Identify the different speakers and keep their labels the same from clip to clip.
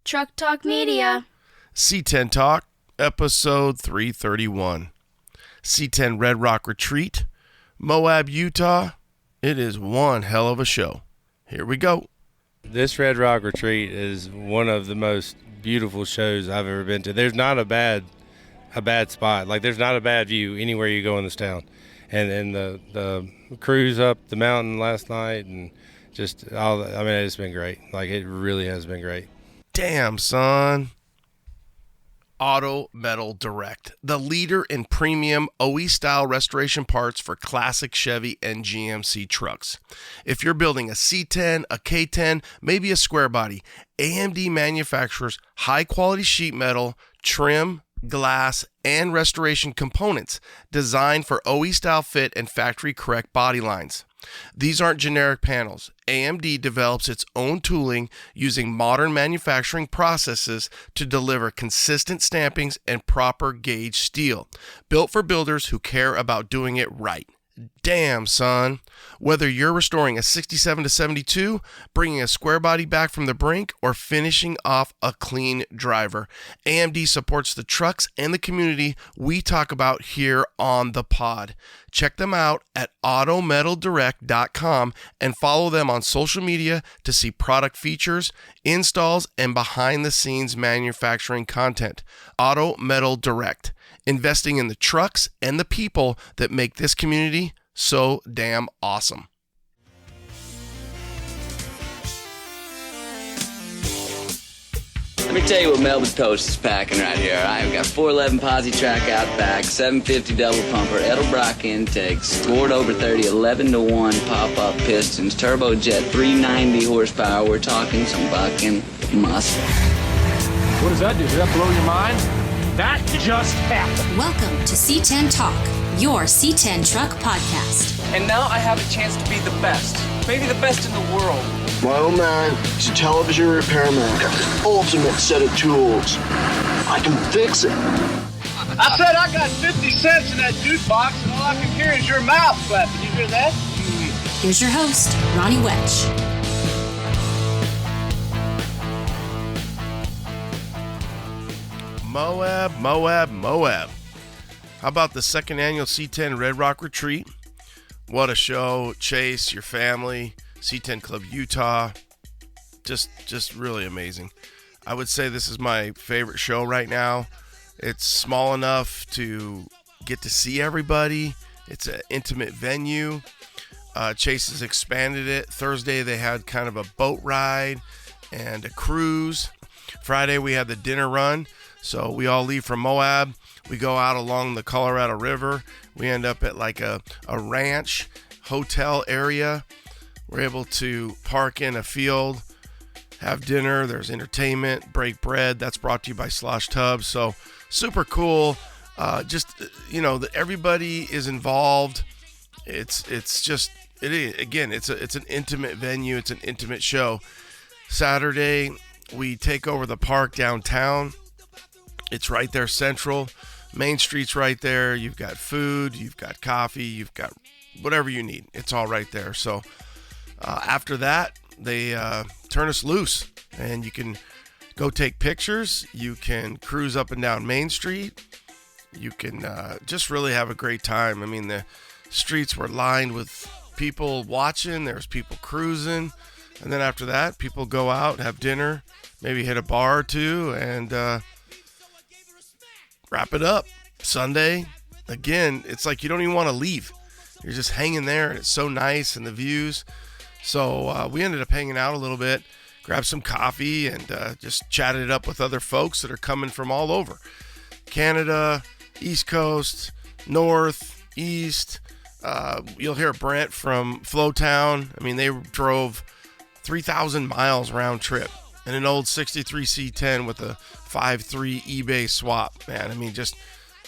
Speaker 1: Truck Talk Media.
Speaker 2: C10 Talk, episode 331. C10 Red Rock Retreat, Moab, Utah. It is one hell of a show. Here we go.
Speaker 3: This Red Rock Retreat is one of the most beautiful shows I've ever been to. There's not a bad spot. Like, there's not a bad view anywhere you go in this town. And the cruise up the mountain last night and just all, I mean, it's been great. Like, it really has been great.
Speaker 2: Damn, son. Auto Metal Direct, the leader in premium OE-style restoration parts for classic Chevy and GMC trucks. If you're building a C10, a K10, maybe a square body, AMD manufactures high-quality sheet metal, trim, glass, and restoration components designed for OE-style fit and factory-correct body lines. These aren't generic panels. AMD develops its own tooling using modern manufacturing processes to deliver consistent stampings and proper gauge steel, built for builders who care about doing it right. Damn, son. Whether you're restoring a 67 to 72, bringing a square body back from the brink, or finishing off a clean driver, AMD supports the trucks and the community we talk about here on the pod. Check them out at autometaldirect.com and follow them on social media to see product features, installs, and behind-the-scenes manufacturing content. Auto Metal Direct, investing in the trucks and the people that make this community so damn awesome.
Speaker 4: Let me tell you what Melba's Toast is packing right here. I've got 411 posi track out back, 750 double pumper, Edelbrock intakes, scored over 30, 11-1 pop-up pistons, turbojet, 390 horsepower. We're talking some bucking muscle.
Speaker 5: What does that do? Does that blow your mind? That just happened.
Speaker 6: Welcome to C10 Talk, your C10 truck podcast.
Speaker 7: And now I have a chance to be the best, maybe the best in the world.
Speaker 8: My old man is a television repairman. Ultimate set of tools. I can fix it.
Speaker 9: I said I got 50 cents in that jukebox, and all I can hear is your mouth clapping. You hear that?
Speaker 6: Here's your host, Ronnie Welch.
Speaker 2: Moab. How about the second annual C10 Red Rock Retreat? What a show. Chase, your family, C10 Club Utah. Just really amazing. I would say this is my favorite show right now. It's small enough to get to see everybody. It's an intimate venue. Chase has expanded it. Thursday they had kind of a boat ride and a cruise. Friday we had the dinner run. So we all leave from Moab. We go out along the Colorado River. We end up at like a ranch hotel area. We're able to park in a field, have dinner. There's entertainment, break bread. That's brought to you by Slosh Tubs. So super cool. Everybody is involved. It's an intimate venue. It's an intimate show. Saturday, we take over the park downtown. It's right there central. Main Street's right there. You've got food, you've got coffee, you've got whatever you need. It's all right there. So after that, they turn us loose, and you can go take pictures. You can cruise up and down Main Street. You can just really have a great time. I mean, the streets were lined with people watching. There's people cruising. And then after that, people go out, have dinner, maybe hit a bar or two, and wrap it up. Sunday, again, it's like you don't even want to leave. You're just hanging there, and it's so nice, and the views. So we ended up hanging out a little bit, grabbed some coffee, and just chatted it up with other folks that are coming from all over. Canada, East Coast, North, East. You'll hear Brent from Flowtown. I mean, they drove 3,000 miles round trip in an old 63 C10 with a 5.3 eBay swap, man. I mean, just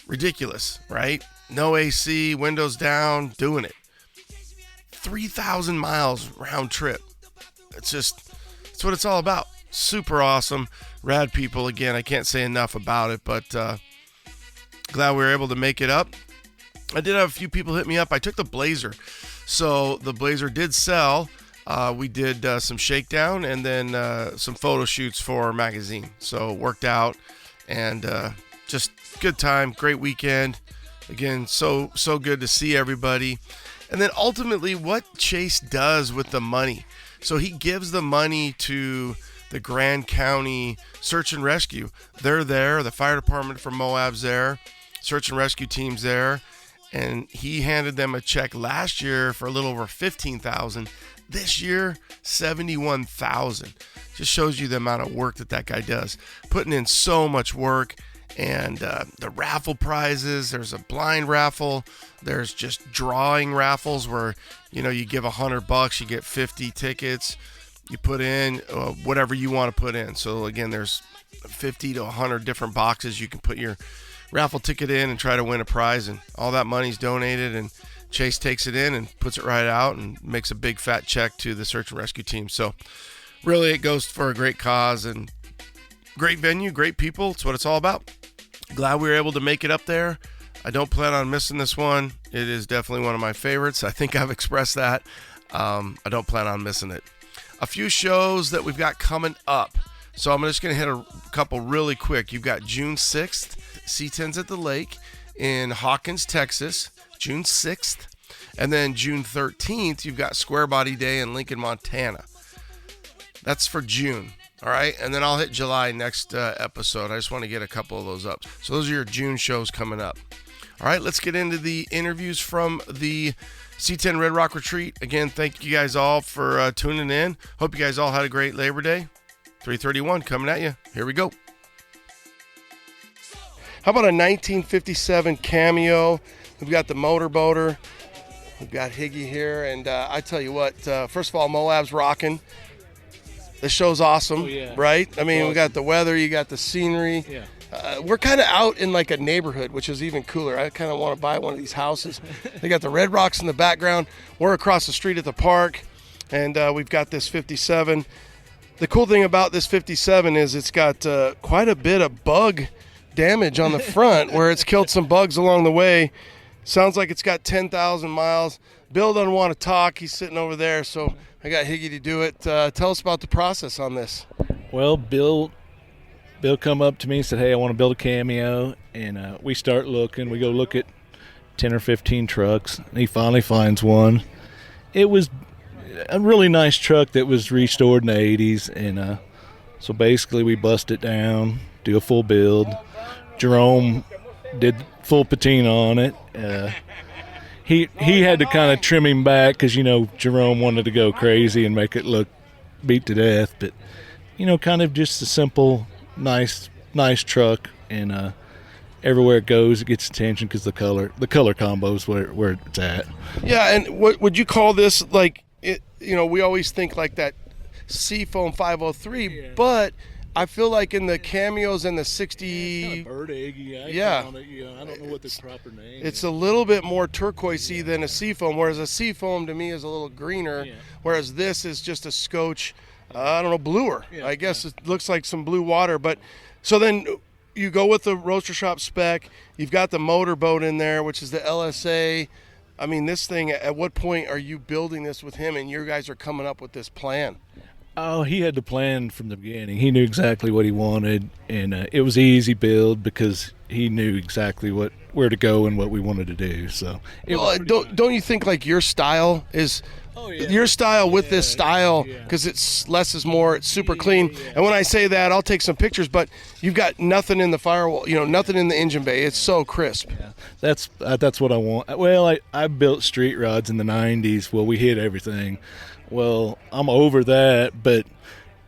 Speaker 2: ridiculous, right? No AC, windows down, doing it. 3,000 miles round trip. It's what it's all about. Super awesome. Rad people. Again, I can't say enough about it, but glad we were able to make it up. I did have a few people hit me up. I took the Blazer. So the Blazer did sell. We did some shakedown and then some photo shoots for our magazine. So it worked out, and just good time, great weekend. Again, so good to see everybody. And then ultimately what Chase does with the money. So he gives the money to the Grand County Search and Rescue. They're there. The fire department from Moab's there. Search and rescue team's there. And he handed them a check last year for a little over $15,000. This year, $71,000. Just shows you the amount of work that guy does. Putting in so much work. And the raffle prizes, there's a blind raffle. There's just drawing raffles where, you give $100, you get 50 tickets. You put in whatever you want to put in. So again, there's 50 to 100 different boxes you can put your raffle ticket in and try to win a prize. And all that money's donated, and Chase takes it in and puts it right out and makes a big fat check to the search and rescue team. So really it goes for a great cause and great venue, great people. It's what it's all about. Glad we were able to make it up there. I don't plan on missing this one. It is definitely one of my favorites. I think I've expressed that. I don't plan on missing it. A few shows that we've got coming up. So I'm just going to hit a couple really quick. You've got June 6th, C10's at the Lake in Hawkins, Texas, June 6th. And then June 13th, you've got Square Body Day in Lincoln, Montana. That's for June. All right, and then I'll hit July next episode. I just want to get a couple of those up. So those are your June shows coming up. All right, let's get into the interviews from the C10 Red Rock Retreat. Again, thank you guys all for tuning in. Hope you guys all had a great Labor Day. 331 coming at you. Here we go. How about a 1957 Cameo? We've got the motorboater. We've got Higgy here, and I tell you what, first of all, Moab's rocking. The show's awesome, right? I mean, we got the weather, you got the scenery. Yeah. We're kind of out in like a neighborhood, which is even cooler. I kind of want to buy one of these houses. They got the Red Rocks in the background. We're across the street at the park, and we've got this 57. The cool thing about this 57 is it's got quite a bit of bug damage on the front where it's killed some bugs along the way. Sounds like it's got 10,000 miles. Bill doesn't want to talk. He's sitting over there, so I got Higgy to do it. Tell us about the process on this.
Speaker 1: Well, Bill come up to me and said, hey, I want to build a Cameo, and we start looking. We go look at 10 or 15 trucks, and he finally finds one. It was a really nice truck that was restored in the 80s, and so basically we bust it down, do a full build. Jerome did full patina on it. He had to kind of trim him back because, Jerome wanted to go crazy and make it look beat to death. But, kind of just a simple, nice truck. And everywhere it goes, it gets attention because the color combo is where it's at.
Speaker 2: Yeah, and what would you call this? Like, we always think like that Seafoam 503, but I feel like in the Cameos and the 60,
Speaker 1: kind of bird eggy. I don't know what the proper name is.
Speaker 2: It's a little bit more turquoisey than a Seafoam, whereas a Seafoam to me is a little greener, whereas this is just a Scotch, bluer. I guess it looks like some blue water. But so then you go with the Roaster Shop spec. You've got the motorboat in there, which is the LSA. I mean, this thing, at what point are you building this with him and you guys are coming up with this plan?
Speaker 1: Oh, he had the plan from the beginning. He knew exactly what he wanted, and it was an easy build because he knew exactly where to go and what we wanted to do. So,
Speaker 2: don't you think like your style is your style with this style, because it's less is more, it's super clean. And when I say that, I'll take some pictures, but you've got nothing in the firewall, nothing in the engine bay. It's so crisp.
Speaker 1: Yeah, that's what I want. Well, I built street rods in the 90s. Well, we hit everything. Well, I'm over that, but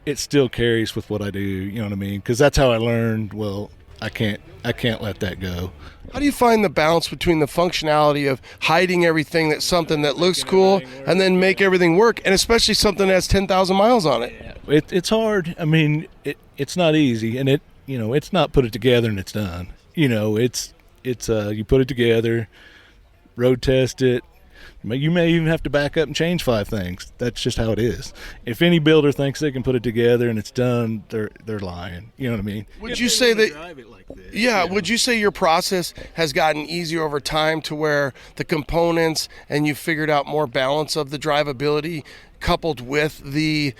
Speaker 1: it still carries with what I do, you know what I mean? Because that's how I learned, well, I can't let that go.
Speaker 2: How do you find the balance between the functionality of hiding everything that's something that looks cool and then make everything work, and especially something that has 10,000 miles on it?
Speaker 1: Yeah, it's hard. I mean, it's not easy, and it's not put it together and it's done. It's you put it together, road test it, You may even have to back up and change 5 things. That's just how it is. If any builder thinks they can put it together and it's done, they're lying. You know what I mean?
Speaker 2: Would you say that? Yeah. Would you say your process has gotten easier over time to where the components and you figured out more balance of the drivability, coupled with the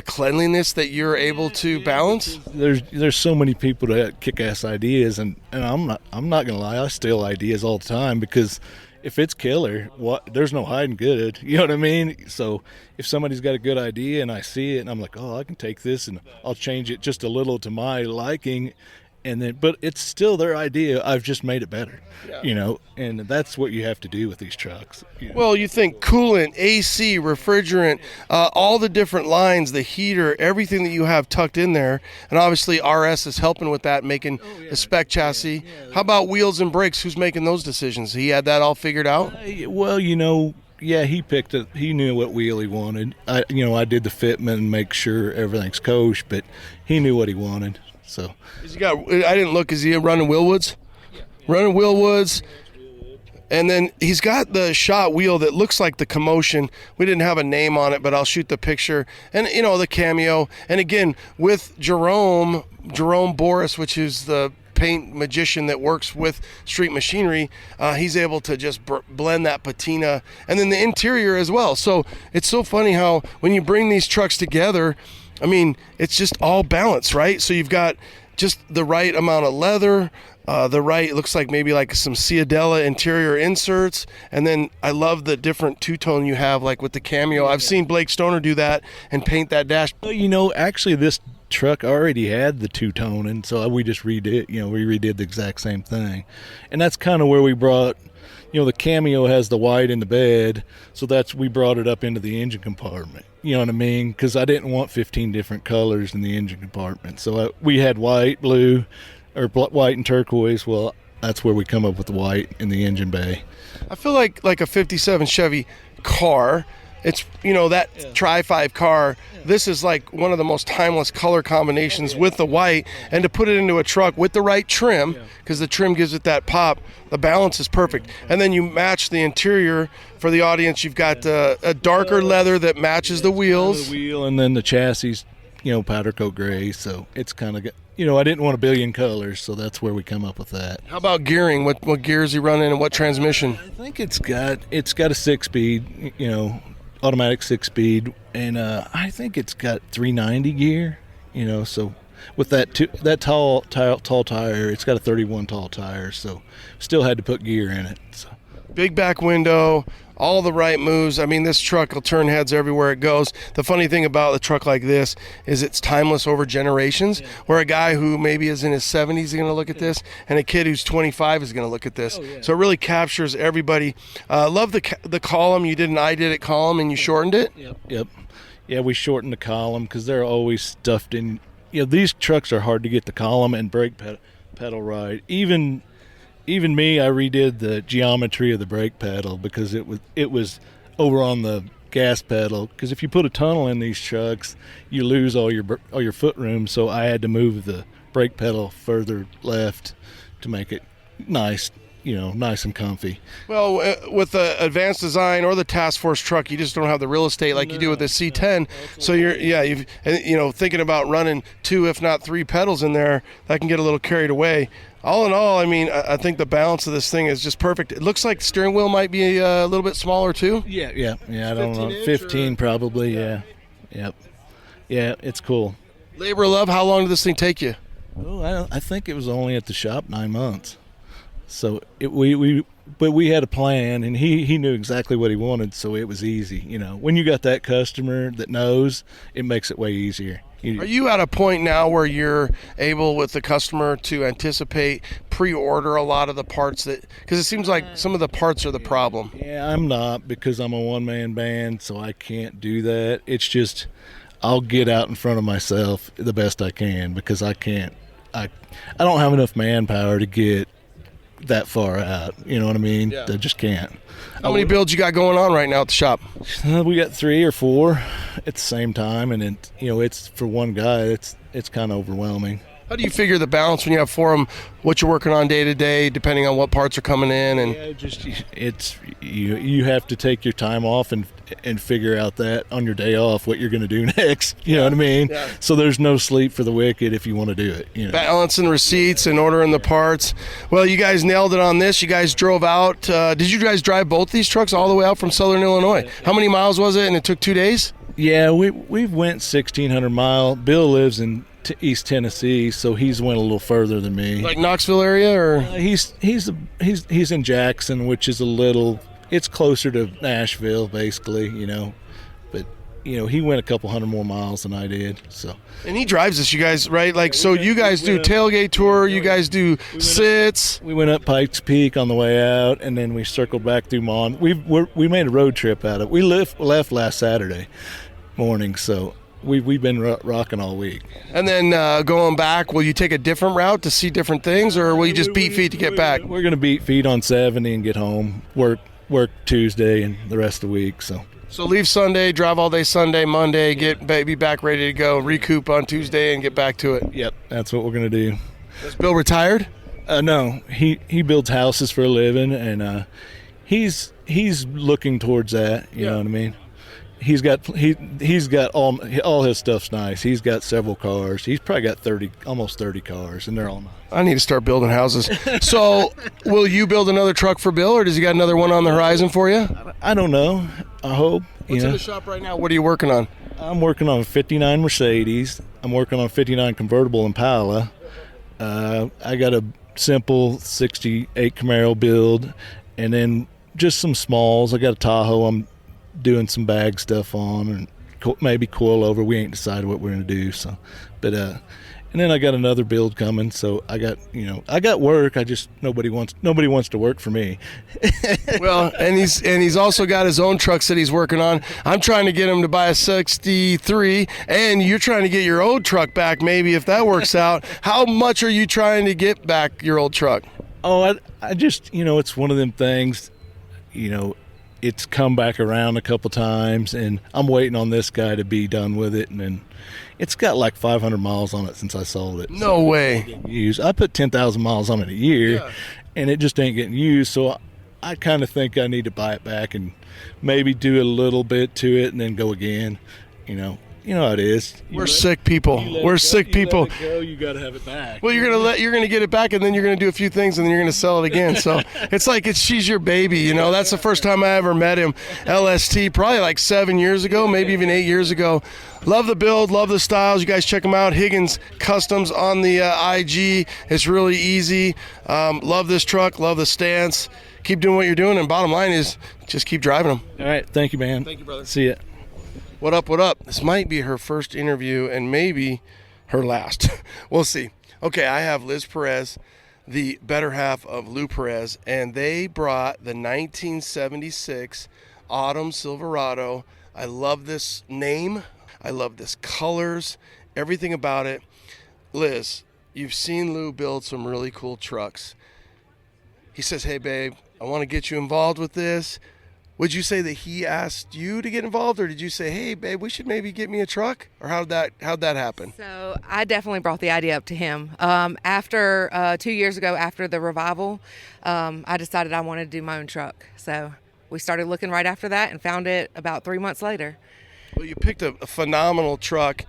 Speaker 2: cleanliness that you're able to balance?
Speaker 1: There's so many people that have kick-ass ideas, and I'm not gonna lie, I steal ideas all the time, because if it's killer, there's no hiding good. You know what I mean? So if somebody's got a good idea and I see it and I'm like, oh, I can take this and I'll change it just a little to my liking, but it's still their idea. I've just made it better, you know, and that's what you have to do with these trucks. You know?
Speaker 2: Well, you think coolant, AC, refrigerant, all the different lines, the heater, everything that you have tucked in there, and obviously RS is helping with that, making a spec chassis. How about wheels and brakes? Who's making those decisions? He had that all figured out?
Speaker 1: Well, you know, yeah, he picked it. He knew what wheel he wanted. I did the fitment and make sure everything's kosher, but he knew what he wanted. So
Speaker 2: I didn't look. Is he running Willwoods? Yeah. Running Willwoods. And then he's got the shot wheel that looks like the Commotion. We didn't have a name on it, but I'll shoot the picture. And, you know, the Cameo. And again, with Jerome Boris, which is the paint magician that works with Street Machinery, he's able to just blend that patina. And then the interior as well. So it's so funny how when you bring these trucks together, I mean, it's just all balanced, right? So you've got just the right amount of leather, it looks like maybe like some Ciadella interior inserts, and then I love the different two-tone you have, like with the Cameo. I've seen Blake Stoner do that and paint that dash.
Speaker 1: Well, you know, actually this truck already had the two-tone, and so we just redid the exact same thing. And that's kind of where we brought, you know, the Cameo has the white in the bed, so we brought it up into the engine compartment. You know what I mean? Because I didn't want 15 different colors in the engine compartment. So we had white, blue, or white and turquoise. Well, that's where we come up with the white in the engine bay.
Speaker 2: I feel like a 57 Chevy car, it's, you know, that Tri-5 car, this is like one of the most timeless color combinations with the white, and to put it into a truck with the right trim, because the trim gives it that pop, the balance is perfect. And then you match the interior. For the audience, you've got a darker leather that matches the wheels.
Speaker 1: The wheel, and then the chassis, you know, powder coat gray, so it's kind of, you know, I didn't want a billion colors, so that's where we come up with that.
Speaker 2: How about gearing? What gear is he running and what transmission?
Speaker 1: I think it's got a 6-speed, you know, automatic 6-speed, and I think it's got 390 gear, you know, so with that tall tire, it's got a 31 tall tire, so still had to put gear in it. So.
Speaker 2: Big back window, all the right moves. I mean, this truck will turn heads everywhere it goes. The funny thing about a truck like this is it's timeless over generations, where a guy who maybe is in his 70s is going to look at this, and a kid who's 25 is going to look at this. So it really captures everybody. Love the column. You did an I did it column, and you shortened it?
Speaker 1: Yep. Yeah, we shortened the column because they're always stuffed in. You know, these trucks are hard to get the column and brake pedal right. Even me, I redid the geometry of the brake pedal because it was over on the gas pedal. Because if you put a tunnel in these trucks, you lose all your foot room. So I had to move the brake pedal further left to make it nice, you know, nice and comfy.
Speaker 2: Well, with the advanced design or the task force truck, you just don't have the real estate like you do with the C10. So you're thinking about running 2, if not 3 pedals in there, that can get a little carried away. All in all, I mean, I think the balance of this thing is just perfect. It looks like the steering wheel might be a little bit smaller too.
Speaker 1: Yeah. I don't know, 15 probably. Yeah. Yep. Yeah, it's cool.
Speaker 2: Labor of love. How long did this thing take you?
Speaker 1: Oh, I think it was only at the shop 9 months. So we had a plan, and he knew exactly what he wanted, so it was easy. You know, when you got that customer that knows, it makes it way easier.
Speaker 2: Are you at a point now where you're able with the customer to anticipate, pre-order a lot of the parts because it seems like some of the parts are the problem?
Speaker 1: Yeah, I'm not, because I'm a one-man band, so I can't do that. It's just I'll get out in front of myself the best I can, because I don't have enough manpower to get that far out. You know what I mean? Yeah. I just can't.
Speaker 2: How many builds you got going on right now at the shop?
Speaker 1: We got 3 or 4 at the same time, and it's for one guy. It's kind of overwhelming.
Speaker 2: How do you figure the balance when you have 4 of them, what you're working on day to day, depending on what parts are coming in? And
Speaker 1: you have to take your time off and figure out that on your day off what you're going to do next. You know what I mean? Yeah. So there's no sleep for the wicked if you want to do it. You know?
Speaker 2: Balancing receipts and ordering the parts. Well, you guys nailed it on this. You guys drove out. Did you guys drive both these trucks all the way out from Southern Illinois? How many miles was it? And it took 2 days?
Speaker 1: Yeah, we went 1,600 mile. Bill lives in East Tennessee, so he's went a little further than me.
Speaker 2: Like Knoxville area, or
Speaker 1: he's in Jackson, which is it's closer to Nashville, basically. You know, but he went a couple hundred more miles than I did. So.
Speaker 2: And he drives this, you guys, right? Like, so you guys do tailgate tour, you guys do sits.
Speaker 1: We went up Pikes Peak on the way out, and then we circled back through Mon. We made a road trip out of it. We left last Saturday morning, so we've been rocking all week.
Speaker 2: And then going back, will you take a different route to see different things, or will you just beat feet to get back?
Speaker 1: We're going to beat feet on 70 and get home, work Tuesday and the rest of the week, so.
Speaker 2: So leave Sunday, drive all day Sunday, Monday, get baby back ready to go, recoup on Tuesday, and get back to it.
Speaker 1: Yep, that's what we're going to do.
Speaker 2: Is Bill retired?
Speaker 1: No, he builds houses for a living, and he's looking towards that. You know what I mean? He's got all his stuff's nice. He's got several cars. He's probably got almost 30 cars, and they're all nice.
Speaker 2: I need to start building houses. So, will you build another truck for Bill, or does he got another one on the horizon for you?
Speaker 1: I don't know. I hope.
Speaker 2: What's in the shop right now? What are you working on?
Speaker 1: I'm working on a 59 Mercedes. I'm working on a 59 convertible Impala. I got a simple 68 Camaro build, and then just some smalls. I got a Tahoe I'm doing some bag stuff on, and maybe coil over. We ain't decided what we're going to do. So, but and then I got another build coming. So I got work. I just nobody wants to work for me.
Speaker 2: Well, and he's also got his own trucks that he's working on. I'm trying to get him to buy a 63, and you're trying to get your old truck back. Maybe if that works out. How much are you trying to get back your old truck?
Speaker 1: Oh, I just it's one of them things. It's come back around a couple times, and I'm waiting on this guy to be done with it, and then it's got like 500 miles on it since I sold it.
Speaker 2: No way.
Speaker 1: I put 10,000 miles on it a year, and it just ain't getting used, so I kind of think I need to buy it back and maybe do a little bit to it and then go again. You know how it is.
Speaker 2: We're sick people. We're sick people.
Speaker 1: You got to have it back.
Speaker 2: Well, you're gonna get it back, and then you're gonna do a few things, and then you're gonna sell it again. So it's like she's your baby. That's the first time I ever met him. LST, probably like 7 years ago, maybe even 8 years ago. Love the build, love the styles. You guys check them out. Higgins Customs on the IG. It's really easy. Love this truck. Love the stance. Keep doing what you're doing, and bottom line is just keep driving them.
Speaker 1: All right, thank you, man.
Speaker 2: Thank you, brother.
Speaker 1: See ya.
Speaker 2: What up, what up? This might be her first interview and maybe her last. We'll see. Okay, I have Liz Perez, the better half of Lou Perez, and they brought the 1976 Autumn Silverado. I love this name. I love this colors, everything about it. Liz, you've seen Lou build some really cool trucks. He says, hey, babe, I want to get you involved with this. Would you say that he asked you to get involved, or did you say, hey, babe, we should maybe get me a truck? Or how'd that happen?
Speaker 10: So I definitely brought the idea up to him. After 2 years ago, after the revival, I decided I wanted to do my own truck. So we started looking right after that and found it about 3 months later.
Speaker 2: Well, you picked a phenomenal truck.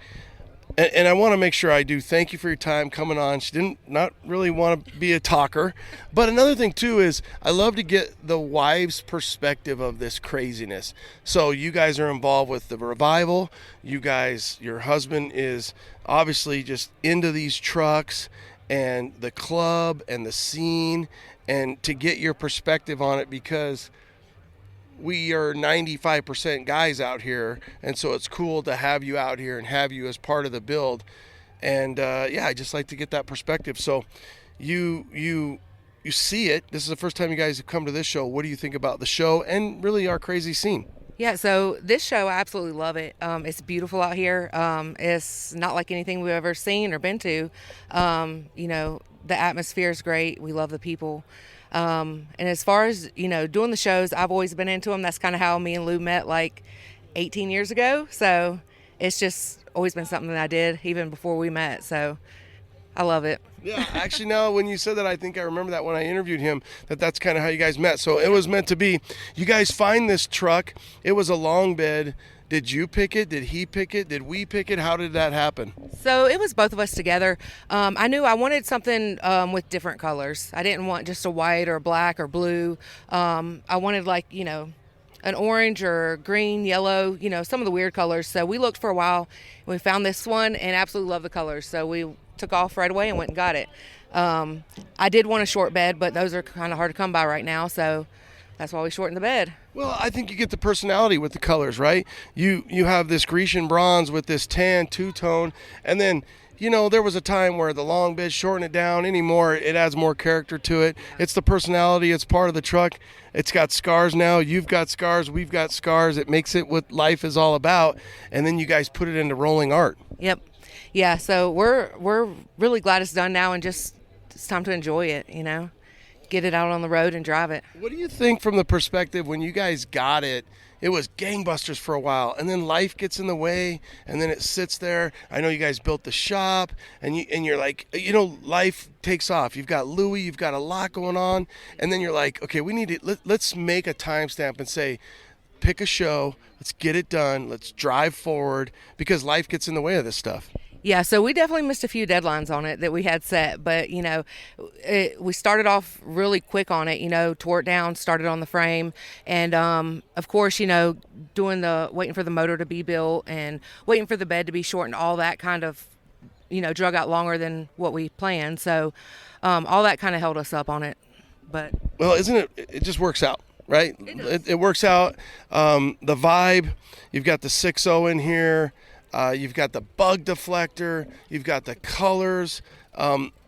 Speaker 2: And I want to make sure I do thank you for your time coming on. She didn't not really want to be a talker. But another thing, too, is I love to get the wife's perspective of this craziness. So you guys are involved with the revival. Your husband is obviously just into these trucks and the club and the scene. And to get your perspective on it, because we are 95% guys out here, and so it's cool to have you out here and have you as part of the build. And I just like to get that perspective. So you see it. This is the first time you guys have come to this show. What do you think about the show and really our crazy scene?
Speaker 10: Yeah, so this show, I absolutely love it. It's beautiful out here. It's not like anything we've ever seen or been to. The atmosphere is great. We love the people. And as far as, doing the shows, I've always been into them. That's kind of how me and Lou met like 18 years ago. So it's just always been something that I did even before we met. So I love it.
Speaker 2: Yeah, actually, now when you said that, I think I remember that when I interviewed him, that's kind of how you guys met. So it was meant to be. You guys find this truck. It was a long bed. Did you pick it? Did he pick it? Did we pick it? How did that happen?
Speaker 10: So it was both of us together. I knew I wanted something with different colors. I didn't want just a white or black or blue. I wanted an orange or green, yellow, some of the weird colors. So we looked for a while. And we found this one and absolutely loved the colors. So we took off right away and went and got it. I did want a short bed, but those are kind of hard to come by right now. So that's why we shortened the bed.
Speaker 2: Well, I think you get the personality with the colors, right? You have this Grecian bronze with this tan two-tone, and then, there was a time where the long bed shortened it down. Anymore, it adds more character to it. It's the personality. It's part of the truck. It's got scars now. You've got scars. We've got scars. It makes it what life is all about, and then you guys put it into rolling art.
Speaker 10: Yep. Yeah, so we're really glad it's done now, and just it's time to enjoy it, get it out on the road and drive it.
Speaker 2: What do you think from the perspective when you guys got it? It was gangbusters for a while, and then life gets in the way, and then it sits there. I know you guys built the shop, and you're like, life takes off. You've got Louie, you've got a lot going on, and then you're like, okay, we need to let's make a timestamp and say, pick a show, let's get it done, let's drive forward, because life gets in the way of this stuff.
Speaker 10: Yeah, so we definitely missed a few deadlines on it that we had set, but we started off really quick on it, tore it down, started on the frame, and of course, doing waiting for the motor to be built and waiting for the bed to be shortened, all that kind of, drug out longer than what we planned. So all that kind of held us up on it. But
Speaker 2: well, isn't it? It just works out. Right? It works out. The vibe, you've got the 6.0 in here. You've got the bug deflector. You've got the colors.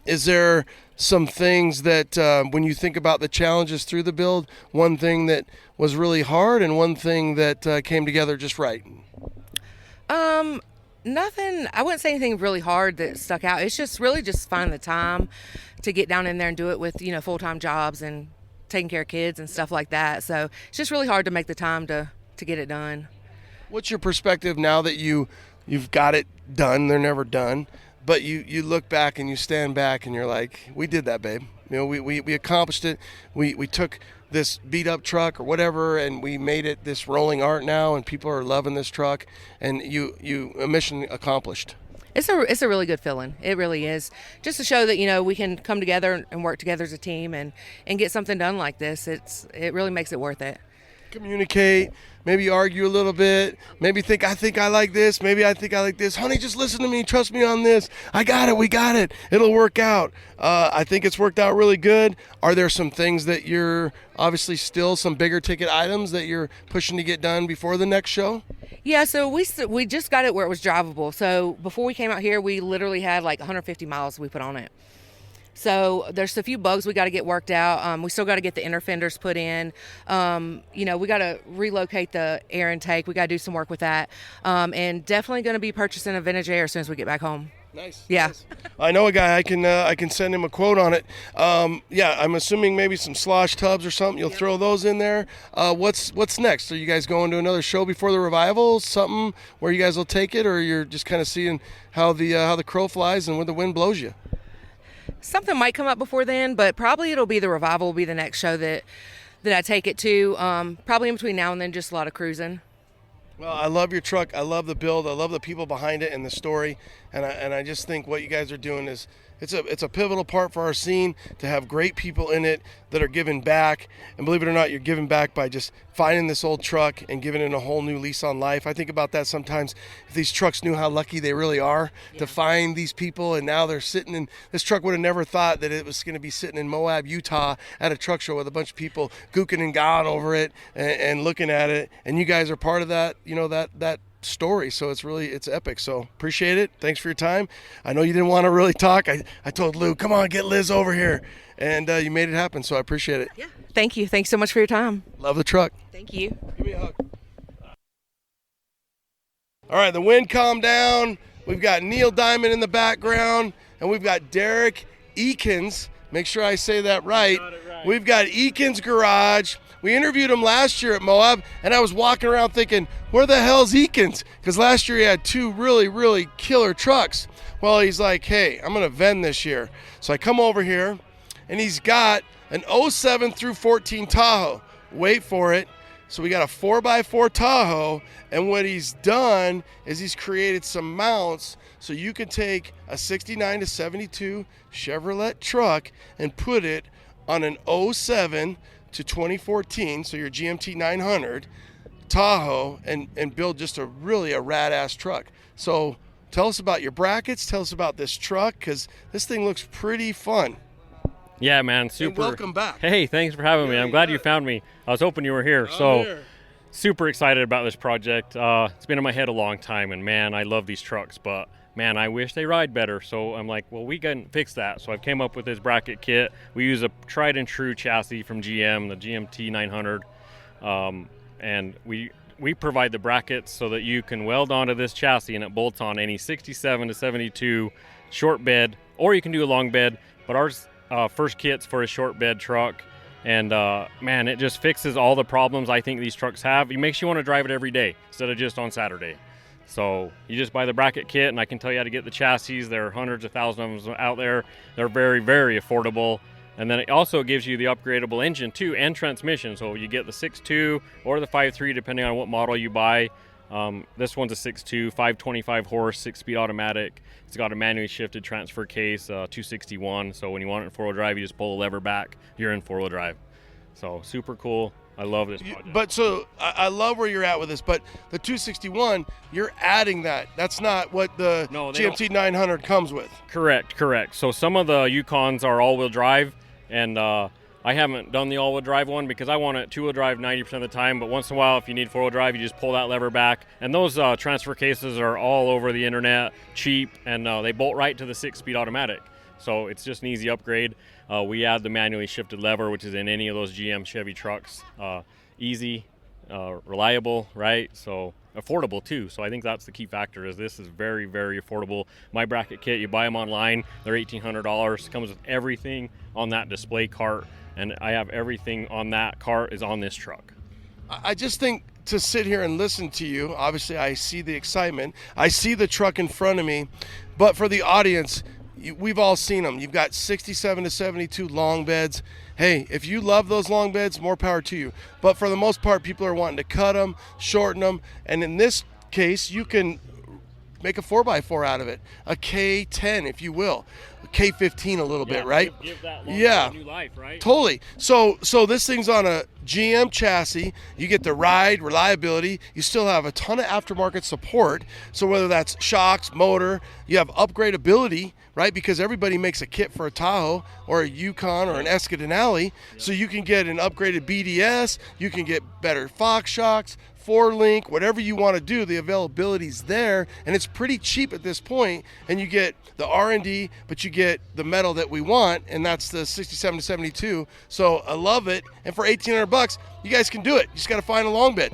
Speaker 2: Is there some things that when you think about the challenges through the build, one thing that was really hard and one thing that came together just right?
Speaker 10: Nothing. I wouldn't say anything really hard that stuck out. It's just really just finding the time to get down in there and do it with, full-time jobs and taking care of kids and stuff like that. So it's just really hard to make the time to get it done.
Speaker 2: What's your perspective now that you've got it done? They're never done, but you look back and you stand back and you're like, we did that, babe. We accomplished it. We took this beat up truck or whatever and we made it this rolling art now, and people are loving this truck, and a mission accomplished.
Speaker 10: It's a really good feeling. It really is. Just to show that, we can come together and work together as a team and get something done like this. It really makes it worth it.
Speaker 2: Communicate, maybe argue a little bit, maybe I think I like this, maybe I think I like this. Honey, just listen to me, trust me on this. I got it, we got it. It'll work out. I think it's worked out really good. Are there some things that you're obviously still some bigger ticket items that you're pushing to get done before the next show?
Speaker 10: Yeah, so we just got it where it was drivable. So before we came out here, we literally had like 150 miles we put on it. So there's a few bugs we got to get worked out. We still got to get the inner fenders put in. We got to relocate the air intake. We got to do some work with that. And definitely going to be purchasing a vintage air as soon as we get back home.
Speaker 2: Nice.
Speaker 10: Yeah.
Speaker 2: Nice. I know a guy. I can send him a quote on it. Yeah, I'm assuming maybe some slosh tubs or something. You'll throw those in there. What's next? Are you guys going to another show before the revival? Something where you guys will take it, or you're just kind of seeing how the crow flies and when the wind blows you?
Speaker 10: Something might come up before then, but probably it'll be the revival will be the next show that I take it to. Probably in between now and then, just a lot of cruising.
Speaker 2: Well, I love your truck. I love the build. I love the people behind it and the story. And I just think what you guys are doing is it's a pivotal part for our scene to have great people in it that are giving back. And believe it or not, you're giving back by just finding this old truck and giving it a whole new lease on life. I think about that sometimes. If these trucks knew how lucky they really are to find these people, and now they're sitting in this truck. Would have never thought that it was going to be sitting in Moab, Utah at a truck show with a bunch of people gooking and gawing over it and looking at it. And you guys are part of that, that story. So it's epic. So appreciate it. Thanks for your time. I know you didn't want to really talk. I told Lou, come on, get Liz over here. And you made it happen. So I appreciate it.
Speaker 10: Yeah. Thank you. Thanks so much for your time.
Speaker 2: Love the truck.
Speaker 10: Thank you.
Speaker 2: Give me a hug. All right, the wind calmed down. We've got Neil Diamond in the background, and we've got Derek Eakins. Make sure I say that right. We've got Eakin's Garage. We interviewed him last year at Moab, and I was walking around thinking, where the hell's Eakin's? Because last year he had 2 really, really killer trucks. Well, he's like, hey, I'm going to vend this year. So I come over here, and he's got an 07 through 14 Tahoe. Wait for it. So we got a 4x4 Tahoe, and what he's done is he's created some mounts so you can take a 69 to 72 Chevrolet truck and put it on an 07 to 2014, so your GMT 900 Tahoe, and build just a rad-ass truck. So tell us about your brackets, tell us about this truck, because this thing looks pretty fun.
Speaker 11: Yeah, man, super.
Speaker 2: And welcome back.
Speaker 11: Hey, thanks for having me. I'm glad you found me. I was hoping you were here. Super excited about this project. It's been in my head a long time, and man, I love these trucks, but man, I wish they ride better. So I'm like, well, we can fix that. So I've came up with this bracket kit. We use a tried and true chassis from GM, the GMT 900, and we provide the brackets so that you can weld onto this chassis and it bolts on any 67 to 72 short bed, or you can do a long bed, but ours first kit's for a short bed truck. And man, it just fixes all the problems I think these trucks have. It makes you want to drive it every day instead of just on Saturday. So you just buy the bracket kit, and I can tell you how to get the chassis. There are hundreds of thousands of them out there. They're very, very affordable. And then it also gives you the upgradable engine too, and transmission. So you get the 6.2 or the 5.3 depending on what model you buy. This one's a 6.2, 525 horse, 6-speed automatic. It's got a manually shifted transfer case, 261. So when you want it in 4-wheel drive, you just pull the lever back, you're in 4-wheel drive. So super cool. I love this project.
Speaker 2: But so I love where you're at with this, but the 261, you're adding that. That's not what the GMT 900 comes with.
Speaker 11: Correct. So some of the Yukons are all-wheel drive, and I haven't done the all-wheel drive one because I want it two-wheel drive 90% of the time, but once in a while, if you need 4-wheel drive, you just pull that lever back. And those transfer cases are all over the internet, cheap, and they bolt right to the 6-speed automatic. So it's just an easy upgrade. We add the manually shifted lever, which is in any of those GM Chevy trucks. Easy, reliable, right? So affordable too. So I think that's the key factor, is this is very, very affordable. My bracket kit, you buy them online, they're $1,800. Comes with everything on that display cart, and I have everything on that cart is on this truck.
Speaker 2: I just think to sit here and listen to you, obviously I see the excitement. I see the truck in front of me, but for the audience, we've all seen them. You've got 67 to 72 long beds. Hey, if you love those long beds, more power to you. But for the most part, people are wanting to cut them, shorten them, and in this case, you can make a 4x4 out of it, a K10, if you will, a K15 a little bit, right?
Speaker 11: Give that long new life, right?
Speaker 2: Totally. So this thing's on a GM chassis. You get the ride, reliability. You still have a ton of aftermarket support. So whether that's shocks, motor, you have upgradability, right? Because everybody makes a kit for a Tahoe or a Yukon or an Escadinale. So you can get an upgraded BDS. You can get better Fox shocks, 4-link, whatever you want to do, the availability's there, and it's pretty cheap at this point, and you get the R&D, but you get the metal that we want, and that's the 67 to 72. So I love it, and for $1,800, you guys can do it. You just got to find a long bed.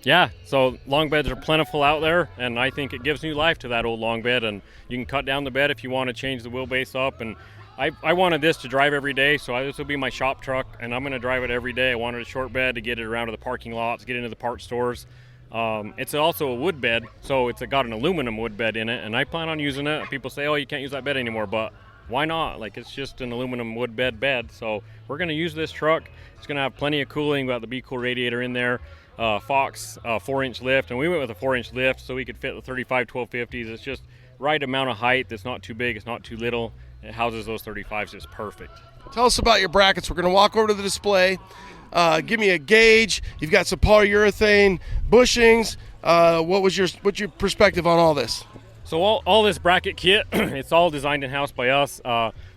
Speaker 11: Yeah, so long beds are plentiful out there, and I think it gives new life to that old long bed, and you can cut down the bed if you want to change the wheelbase up. And I wanted this to drive every day, so this will be my shop truck, and I'm going to drive it every day. I wanted a short bed to get it around to the parking lots, get into the parts stores. It's also a wood bed, so it's got an aluminum wood bed in it, and I plan on using it. People say, oh, you can't use that bed anymore, but why not? Like, it's just an aluminum wood bed, so we're going to use this truck. It's going to have plenty of cooling. We've got the Be Cool radiator in there. Fox 4-inch lift, and we went with a 4-inch lift so we could fit the 35 1250s. It's just right amount of height. It's not too big, it's not too little. It houses those 35s just perfect.
Speaker 2: Tell us about your brackets. We're going to walk over to the display. Give me a gauge. You've got some polyurethane bushings. What's your perspective on all this?
Speaker 11: So all this bracket kit, it's all designed in-house by us.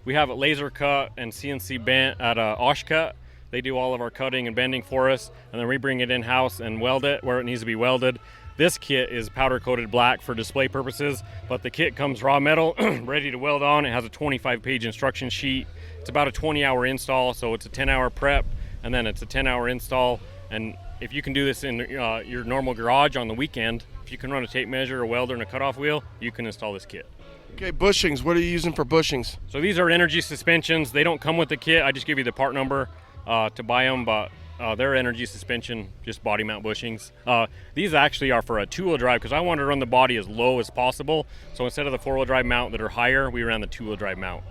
Speaker 11: We have it laser cut and CNC bent at Oshcut. They do all of our cutting and bending for us, and then we bring it in-house and weld it where it needs to be welded. This kit is powder-coated black for display purposes, but the kit comes raw metal, ready to weld on. It has a 25-page instruction sheet. It's about a 20-hour install, so it's a 10-hour prep, and then it's a 10-hour install. And if you can do this in your normal garage on the weekend, if you can run a tape measure, a welder, and a cutoff wheel, you can install this kit.
Speaker 2: Okay, bushings. What are you using for bushings?
Speaker 11: So these are energy suspensions. They don't come with the kit. I just give you the part number. to buy them, but they're energy suspension, just body mount bushings. These actually are for a two-wheel drive because I wanted to run the body as low as possible. So instead of the four-wheel drive mount that are higher, we ran the two-wheel drive mount.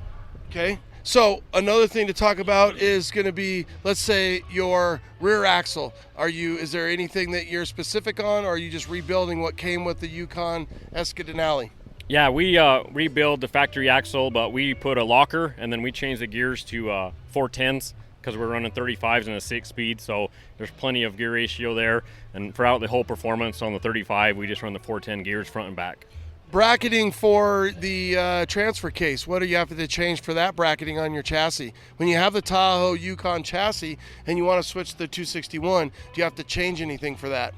Speaker 2: Okay. So another thing to talk about is going to be, let's say, your rear axle. Is there anything that you're specific on, or are you just rebuilding what came with the Yukon Esca Denali?
Speaker 11: Yeah, we rebuild the factory axle, but we put a locker and then we change the gears to 410s because we're running 35s and a 6-speed. So there's plenty of gear ratio there. And throughout the whole performance on the 35, we just run the 410 gears front and back.
Speaker 2: Bracketing for the transfer case, what do you have to change for that bracketing on your chassis? When you have the Tahoe Yukon chassis and you want to switch to the 261, do you have to change anything for that?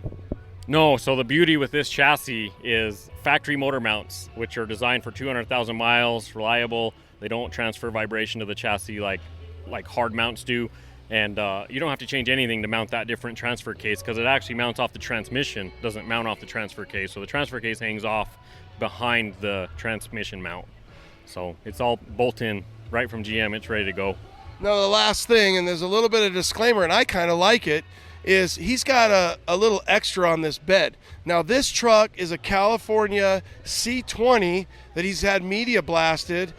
Speaker 11: No, so the beauty with this chassis is factory motor mounts, which are designed for 200,000 miles, reliable. They don't transfer vibration to the chassis like hard mounts do. And you don't have to change anything to mount that different transfer case because it actually mounts off the transmission, doesn't mount off the transfer case. So the transfer case hangs off behind the transmission mount. So it's all bolt in right from GM. It's ready to go.
Speaker 2: Now the last thing, and there's a little bit of disclaimer, and I kind of like it, is he's got a little extra on this bed. Now this truck is a California C20 that he's had media blasted,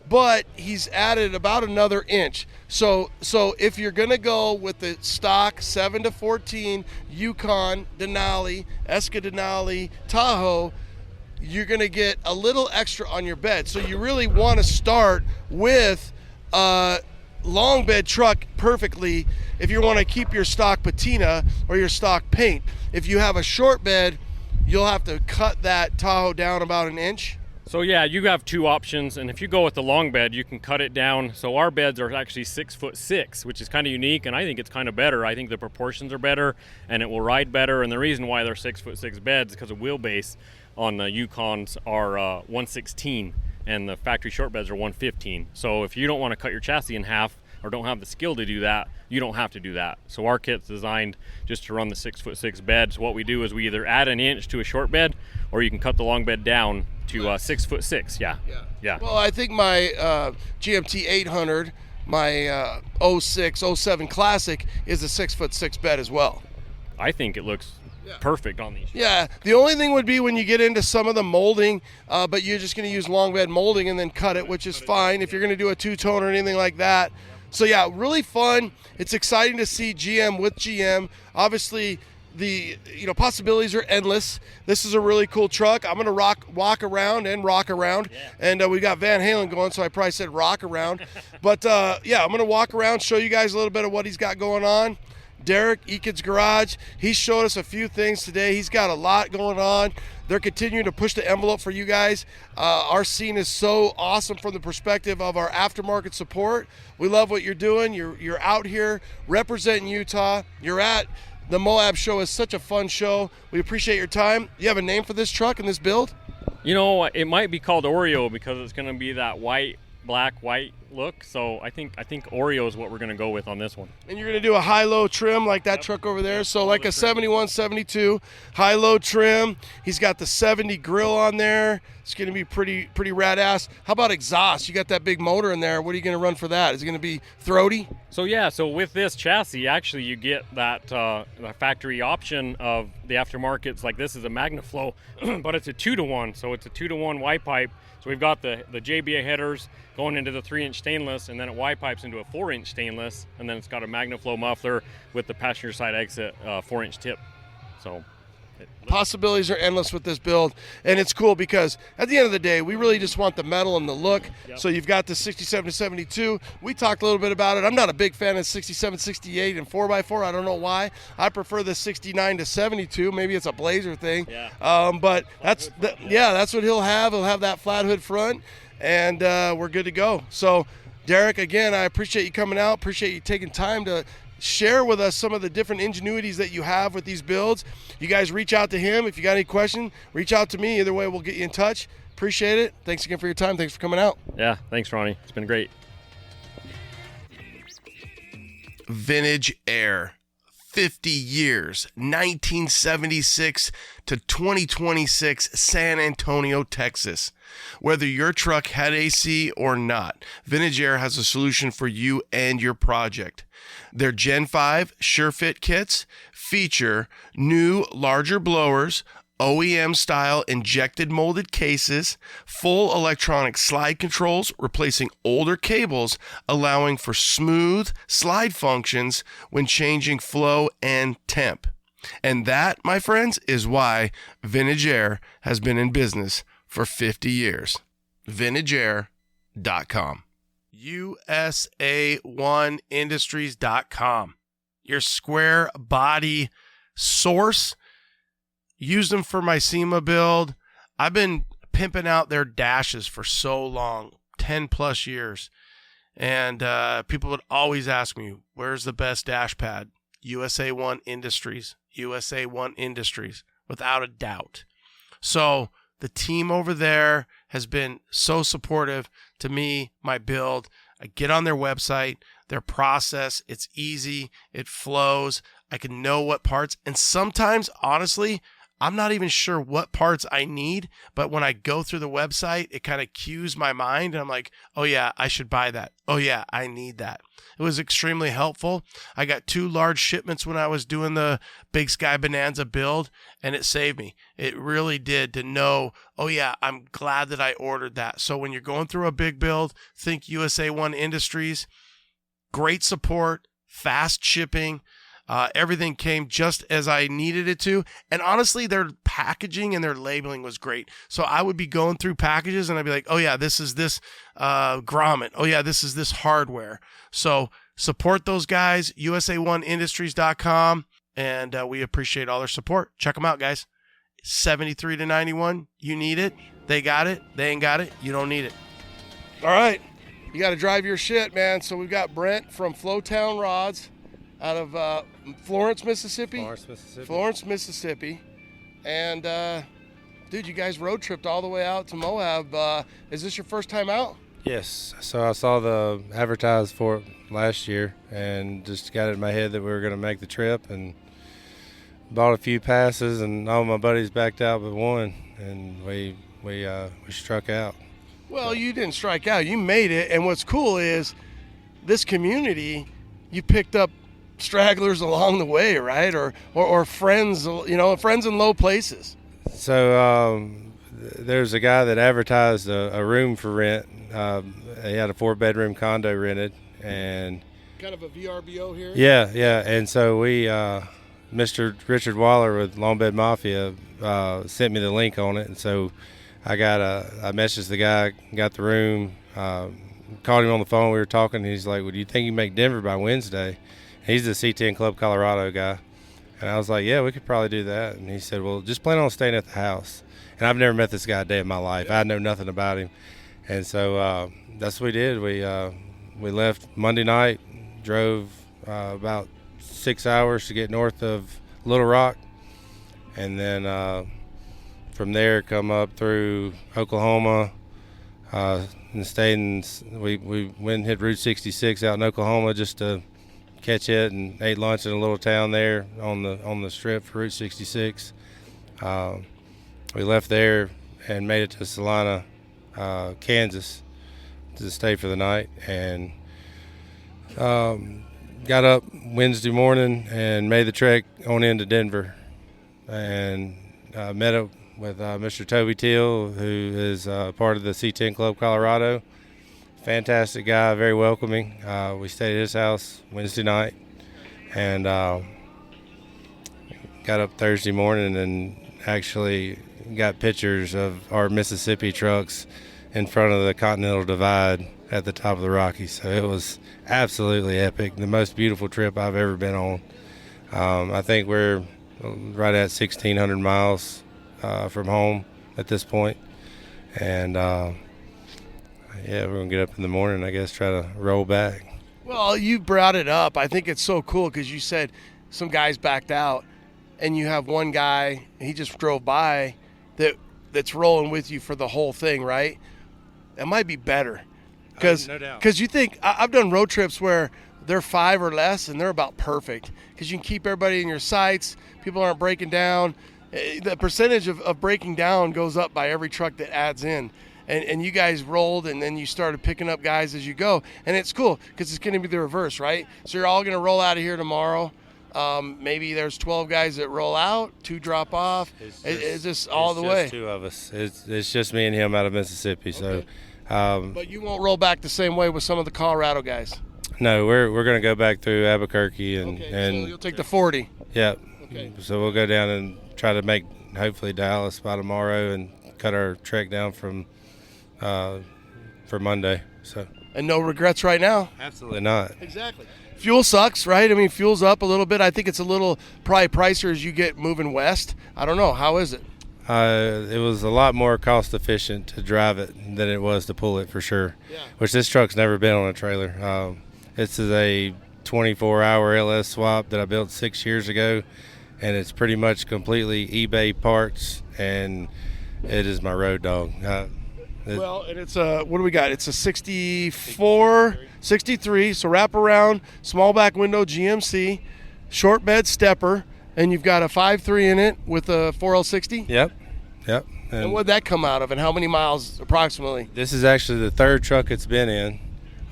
Speaker 2: but he's added about another inch. So if you're gonna go with the stock 7-14 Yukon Denali, Esca Denali, Tahoe, you're gonna get a little extra on your bed. So you really wanna start with a long bed truck perfectly if you wanna keep your stock patina or your stock paint. If you have a short bed, you'll have to cut that Tahoe down about an inch.
Speaker 11: So yeah, you have two options, and if you go with the long bed, you can cut it down. So our beds are actually 6'6", which is kind of unique, and I think it's kind of better. I think the proportions are better, and it will ride better. And the reason why they're 6'6" beds is because the wheelbase on the Yukons are 116, and the factory short beds are 115. So if you don't want to cut your chassis in half or don't have the skill to do that, you don't have to do that. So our kit's designed just to run the 6'6" bed. So what we do is we either add an inch to a short bed, or you can cut the long bed down to 6'6". Yeah.
Speaker 2: Well, I think my GMT 800, my 06, 07 Classic is a 6'6" bed as well.
Speaker 11: I think it looks perfect on these.
Speaker 2: Yeah, the only thing would be when you get into some of the molding, but you're just going to use long bed molding and then cut it, which is fine if you're going to do a two-tone or anything like that. So yeah, really fun. It's exciting to see GM with GM. Obviously, the possibilities are endless. This is a really cool truck. I'm gonna walk around, and we got Van Halen going, so I probably said rock around. But yeah, I'm gonna walk around, show you guys a little bit of what he's got going on. Derek, E-Kids Garage, he showed us a few things today. He's got a lot going on. They're continuing to push the envelope for you guys. Our scene is so awesome from the perspective of our aftermarket support. We love what you're doing. You're out here representing Utah. You're at the Moab show. Is such a fun show. We appreciate your time. You have a name for this truck and this build?
Speaker 11: You know, it might be called Oreo because it's going to be that black white look. So I think Oreo is what we're going to go with on this one. And you're going to do a high-low trim like that truck over there. So like a 71, 72 high-low trim. He's got the 70 grill on there. It's going to be pretty rad ass. How about exhaust? You got that big motor in there. What are you going to run for that? Is it going to be throaty? So yeah, so with this chassis, actually you get that the factory option of the aftermarkets. Like this is a MagnaFlow, but it's a 2-to-1. So it's a 2-to-1 Y pipe. So we've got the JBA headers going into the 3-inch stainless, and then it Y pipes into a 4-inch stainless, and then it's got a MagnaFlow muffler with the passenger side exit 4-inch tip. So possibilities are endless with this build, and it's cool because at the end of the day, we really just want the metal and the look. Yep. So you've got the 67 to 72. We talked a little bit about it. I'm not a big fan of 67, 68, and 4x4. I don't know why. I prefer the 69 to 72. Maybe it's a Blazer thing. Yeah. But that's what he'll have. He'll have that flat hood front, and we're good to go. So Derek, again, I appreciate you coming out. Appreciate you taking time to share with us some of the different ingenuities that you have with these builds. You guys reach out to him. If you got any question, reach out to me. Either way, we'll get you in touch. Appreciate it. Thanks again for your time. Thanks for coming out. Yeah, thanks, Ronnie. It's been great.
Speaker 2: Vintage Air. 50 years, 1976 to 2026, San Antonio, Texas. Whether your truck had AC or not, Vintage Air has a solution for you and your project. Their Gen 5 SureFit kits feature new, larger blowers, OEM-style injected molded cases, full electronic slide controls replacing older cables, allowing for smooth slide functions when changing flow and temp. And that, my friends, is why Vintage Air has been in business for 50 years. VintageAir.com. USA1Industries.com. Your square body source. Used them for my SEMA build. I've been pimping out their dashes for so long, 10 plus years. And people would always ask me, where's the best dash pad? USA1 Industries. USA1 Industries, without a doubt. So the team over there has been so supportive to me, my build. I get on their website, their process, it's easy, it flows. I can know what parts. And sometimes, honestly, I'm not even sure what parts I need, but when I go through the website, it kind of cues my mind, and I'm like, oh yeah, I should buy that. Oh yeah, I need that. It was extremely helpful. I got 2 large shipments when I was doing the Big Sky Bonanza build, and it saved me. It really did, to know, oh yeah, I'm glad that I ordered that. So when you're going through a big build, think USA1 Industries. Great support, fast shipping. Everything came just as I needed it to. And honestly, their packaging and their labeling was great. So I would be going through packages and I'd be like, oh yeah, this is this grommet. Oh yeah, this is this hardware. So support those guys, USA1Industries.com. And we appreciate all their support. Check them out, guys. 73 to 91. You need it. They got it. They ain't got it. You don't need it. All right. You got to drive your shit, man. So we've got Brent from Flowtown Rods out of Florence, Mississippi. Florence, Mississippi. And, dude, you guys road tripped all the way out to Moab. Is this your first time out?
Speaker 3: Yes. So I saw the advertised for it last year and just got it in my head that we were going to make the trip, and bought a few passes, and all my buddies backed out but one, and we struck out.
Speaker 2: Well, you didn't strike out. You made it. And what's cool is this community, you picked up stragglers along the way, right? Or friends, friends in low places.
Speaker 3: So there's a guy that advertised a room for rent. He had a 4-bedroom condo rented, and
Speaker 2: kind of a VRBO here.
Speaker 3: Yeah. And so we, Mr. Richard Waller with Long Bed Mafia, sent me the link on it, and so I messaged the guy, got the room, called him on the phone. We were talking. And he's like, "Well, do you think you can make Denver by Wednesday?" He's the C10 Club Colorado guy. And I was like, yeah, we could probably do that. And he said, well, just plan on staying at the house. And I've never met this guy a day in my life. I know nothing about him. And so that's what we did. We left Monday night, drove about 6 hours to get north of Little Rock. And then from there, come up through Oklahoma, and we went and hit Route 66 out in Oklahoma just to catch it, and ate lunch in a little town there on the strip for Route 66. We left there and made it to Salina, Kansas, to stay for the night, and got up Wednesday morning and made the trek on into Denver, and met up with Mr. Toby Teal, who is part of the C10 Club Colorado. Fantastic guy, very welcoming. We stayed at his house Wednesday night, and got up Thursday morning and actually got pictures of our Mississippi trucks in front of the Continental Divide at the top of the Rockies. So it was absolutely epic, the most beautiful trip I've ever been on. I think we're right at 1,600 miles from home at this point, and yeah, we're going to get up in the morning, I guess, try to roll back.
Speaker 2: Well, you brought it up. I think it's so cool because you said some guys backed out, and you have one guy, he just drove by, that's rolling with you for the whole thing, right? That might be better.
Speaker 3: No doubt.
Speaker 2: Because you think, I've done road trips where they're 5 or less, and they're about perfect because you can keep everybody in your sights. People aren't breaking down. The percentage of breaking down goes up by every truck that adds in. And you guys rolled, and then you started picking up guys as you go. And it's cool because it's going to be the reverse, right? So you're all going to roll out of here tomorrow. Maybe there's 12 guys that roll out, 2 drop off. It's just all the way.
Speaker 3: It's just 2 of us. It's just me and him out of Mississippi.
Speaker 2: Okay.
Speaker 3: So,
Speaker 2: but you won't roll back the same way with some of the Colorado guys.
Speaker 3: No, we're going to go back through Albuquerque and
Speaker 2: so you'll take the 40.
Speaker 3: Yeah.
Speaker 2: Okay.
Speaker 3: So we'll go down and try to make hopefully Dallas by tomorrow and cut our trek down for Monday. So.
Speaker 2: And no regrets right now.
Speaker 3: Absolutely not.
Speaker 2: Exactly. Fuel sucks, right? I mean, fuel's up a little bit. I think it's a little probably pricier as you get moving west. I don't know. How is it?
Speaker 3: It was a lot more cost efficient to drive it than it was to pull it for sure.
Speaker 2: Yeah.
Speaker 3: Which this truck's never been on a trailer. This is a 24-hour LS swap that I built 6 years ago, and it's pretty much completely eBay parts, and it is my road dog.
Speaker 2: Well, and it's what do we got? It's a 64, 63, so wrap around, small back window GMC, short bed stepper, and you've got a 5.3 in it with a 4L60?
Speaker 3: Yep.
Speaker 2: And what'd that come out of, and how many miles approximately?
Speaker 3: This is actually the 3rd truck it's been in.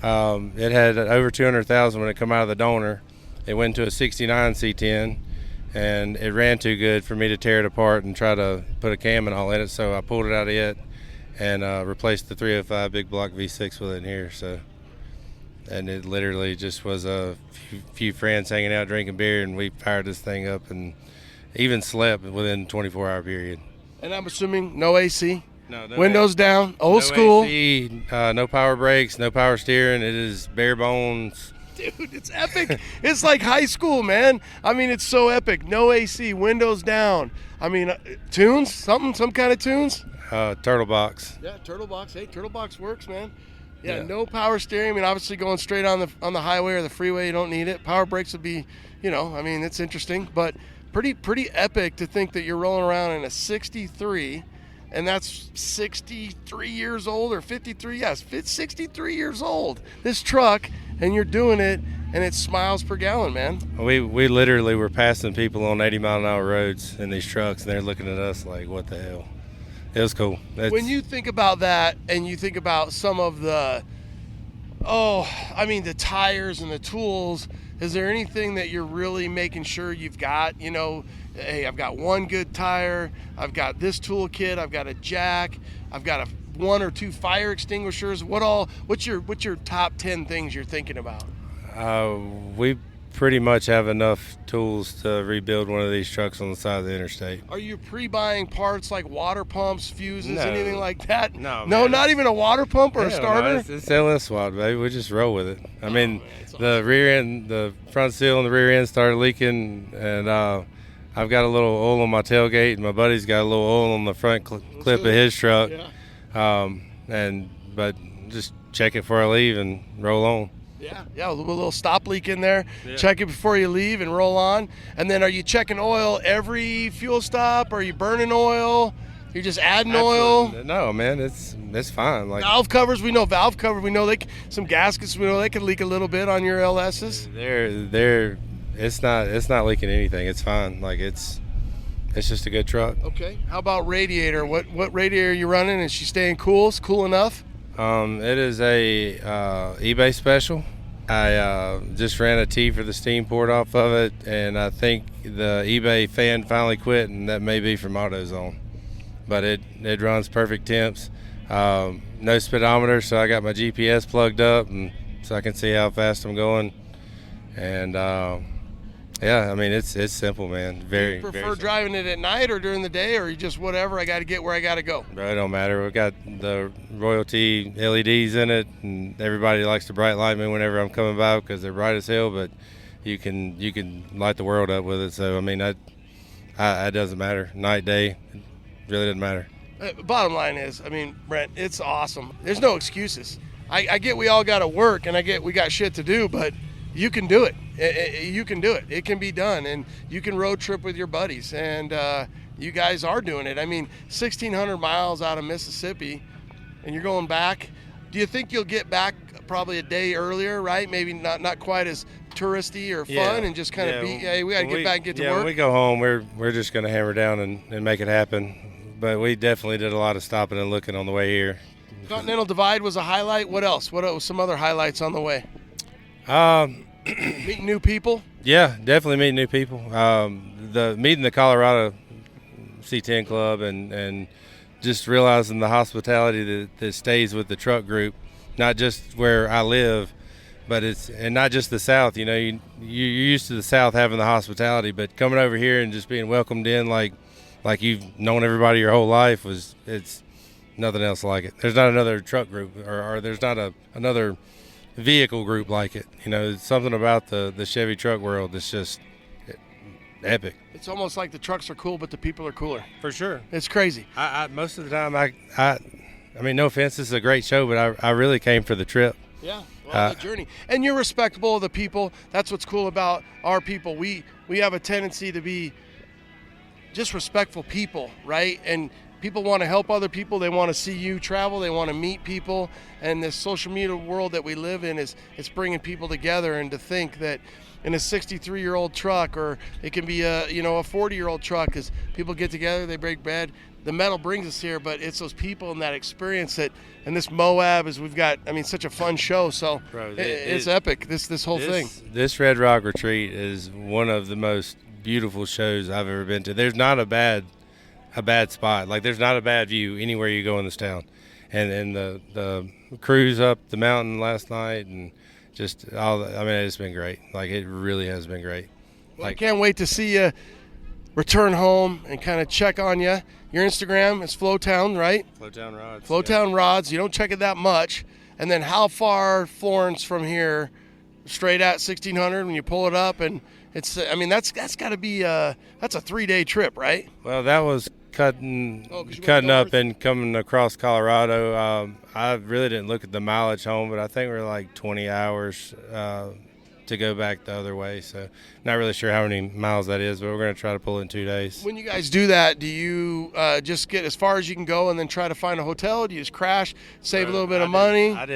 Speaker 3: It had over 200,000 when it come out of the donor. It went to a 69 C10, and it ran too good for me to tear it apart and try to put a cam and all in it, so I pulled it out of it and replaced the 305 big block V6 with it in here. So, and it literally just was a few friends hanging out drinking beer, and we fired this thing up and even slept within a 24-hour period.
Speaker 2: And I'm assuming no AC?
Speaker 3: No
Speaker 2: windows down, old school.
Speaker 3: AC, no power brakes, no power steering. It is bare bones.
Speaker 2: Dude, it's epic. It's like high school, man. I mean, it's so epic. No AC, windows down. I mean, tunes? Some kind of tunes?
Speaker 3: Turtle box.
Speaker 2: Yeah, turtle box. Hey, turtle box works, man. Yeah, no power steering. I mean, obviously going straight on the highway or the freeway, you don't need it. Power brakes would be, I mean, it's interesting, but pretty epic to think that you're rolling around in a 63, and that's 63 years old or 53. Yes, it's 63 years old. This truck, and you're doing it, and it's miles per gallon, man.
Speaker 3: We literally were passing people on 80-mile-an-hour roads in these trucks, and they're looking at us like, what the hell? It was cool.
Speaker 2: When you think about that, and you think about some of the, the tires and the tools, is there anything that you're really making sure you've got? Hey, I've got one good tire, I've got this toolkit, I've got a jack, I've got 1 or 2 fire extinguishers. What's your top 10 things you're thinking about?
Speaker 3: We pretty much have enough tools to rebuild one of these trucks on the side of the interstate.
Speaker 2: Are you pre-buying parts like water pumps, fuses, anything like that?
Speaker 3: No,
Speaker 2: man. Not even a water pump or a starter?
Speaker 3: No, it's LS swap, baby. We just roll with it. I mean, the rear end, the front seal and the rear end started leaking, and I've got a little oil on my tailgate, and my buddy's got a little oil on the front clip of his truck. Yeah. But just check it before I leave and roll on.
Speaker 2: Yeah, a little stop leak in there. Yeah. Check it before you leave and roll on. And then are you checking oil every fuel stop? Are you burning oil? You're just adding oil?
Speaker 3: No, man, it's fine. Like
Speaker 2: valve covers, we know some gaskets, we know they can leak a little bit on your LSs.
Speaker 3: It's not leaking anything. It's fine. Like it's just a good truck.
Speaker 2: Okay. How about radiator? What radiator are you running? Is she staying cool? It's cool enough?
Speaker 3: It is a eBay special. I just ran a T for the steam port off of it, and I think the eBay fan finally quit, and that may be from AutoZone. But it runs perfect temps. No speedometer, so I got my GPS plugged up, and so I can see how fast I'm going. And yeah, I mean it's simple, man. Very.
Speaker 2: Do you prefer driving it at night or during the day, or you just whatever? I got to get where I got to go.
Speaker 3: Bro, it don't matter. We got the royalty LEDs in it, and everybody likes to bright light me whenever I'm coming by because they're bright as hell. But you can light the world up with it. So I mean, it doesn't matter. Night, day, it really doesn't matter.
Speaker 2: Bottom line is, I mean, Brent, it's awesome. There's no excuses. I get we all got to work, and I get we got shit to do, but you can do it. You can do it. It can be done, and you can road trip with your buddies, and you guys are doing it. I mean, 1,600 miles out of Mississippi, and you're going back. Do you think you'll get back probably a day earlier, right? Maybe not quite as touristy or fun, and just kind of we got to get back and get to work.
Speaker 3: When we go home, we're just going to hammer down and make it happen. But we definitely did a lot of stopping and looking on the way here.
Speaker 2: Continental Divide was a highlight. What else? What else? Some other highlights on the way? Meeting new people.
Speaker 3: Yeah, definitely meeting new people. Meeting the Colorado C10 Club and just realizing the hospitality that stays with the truck group, not just where I live, but and not just the South. You know, you're used to the South having the hospitality, but coming over here and just being welcomed in like you've known everybody your whole life it's nothing else like it. There's not another truck group or there's not another vehicle group like it. You know, it's something about the Chevy truck world that's just epic.
Speaker 2: It's almost like the trucks are cool, but the people are cooler.
Speaker 3: For sure.
Speaker 2: It's crazy.
Speaker 3: I most of the time, I mean, no offense, this is a great show, but I really came for the trip.
Speaker 2: Yeah, well, the journey. And you're respectable of the people. That's what's cool about our people. We have a tendency to be just respectful people, right? And people want to help other people. They want to see you travel. They want to meet people. And this social media world that we live in it's bringing people together. And to think that in a 63-year-old truck, or it can be a 40-year-old truck, as people get together, they break bread. The metal brings us here, but it's those people and that experience and this Moab is we've got. I mean, such a fun show. So it's epic. This whole thing.
Speaker 3: This Red Rock Retreat is one of the most beautiful shows I've ever been to. There's not a bad spot. Like, there's not a bad view anywhere you go in this town. And the cruise up the mountain last night and just it's been great. Like, it really has been great.
Speaker 2: Well, I can't wait to see you return home and kind of check on you. Your Instagram is Flowtown, right?
Speaker 3: Flowtown Rods.
Speaker 2: Flowtown Rods. You don't check it that much. And then how far Florence from here? Straight at 1600 when you pull it up, and it's. I mean, that's got to be that's a 3-day trip, right?
Speaker 3: Well, that was cutting up and coming across Colorado. I really didn't look at the mileage home, but I think we're like 20 hours to go back the other way. So not really sure how many miles that is, but we're going to try to pull it in 2 days.
Speaker 2: When you guys do that, do you just get as far as you can go and then try to find a hotel? Do you just crash, save a little bit of money?
Speaker 3: I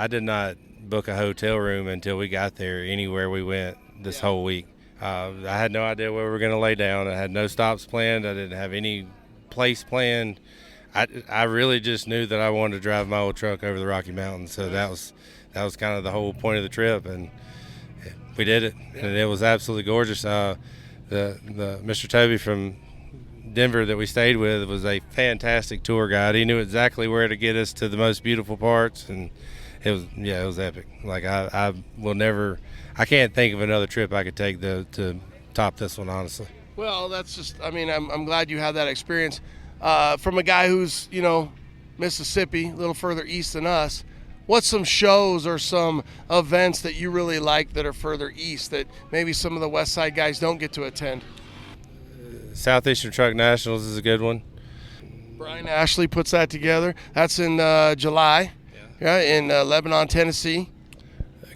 Speaker 3: did not book a hotel room until we got there anywhere we went this whole week. I had no idea where we were going to lay down. I had no stops planned. I didn't have any place planned. I really just knew that I wanted to drive my old truck over the Rocky Mountains. So that was kind of the whole point of the trip, and we did it, and it was absolutely gorgeous. The Mr. Toby from Denver that we stayed with was a fantastic tour guide. He knew exactly where to get us to the most beautiful parts, and it was epic. Like, I can't think of another trip I could take to top this one, honestly.
Speaker 2: Well, that's just, I mean, I'm glad you had that experience. From a guy who's, Mississippi, a little further east than us, what's some shows or some events that you really like that are further east that maybe some of the West Side guys don't get to attend?
Speaker 3: Southeastern Truck Nationals is a good one.
Speaker 2: Brian Ashley puts that together. That's in July, in Lebanon, Tennessee.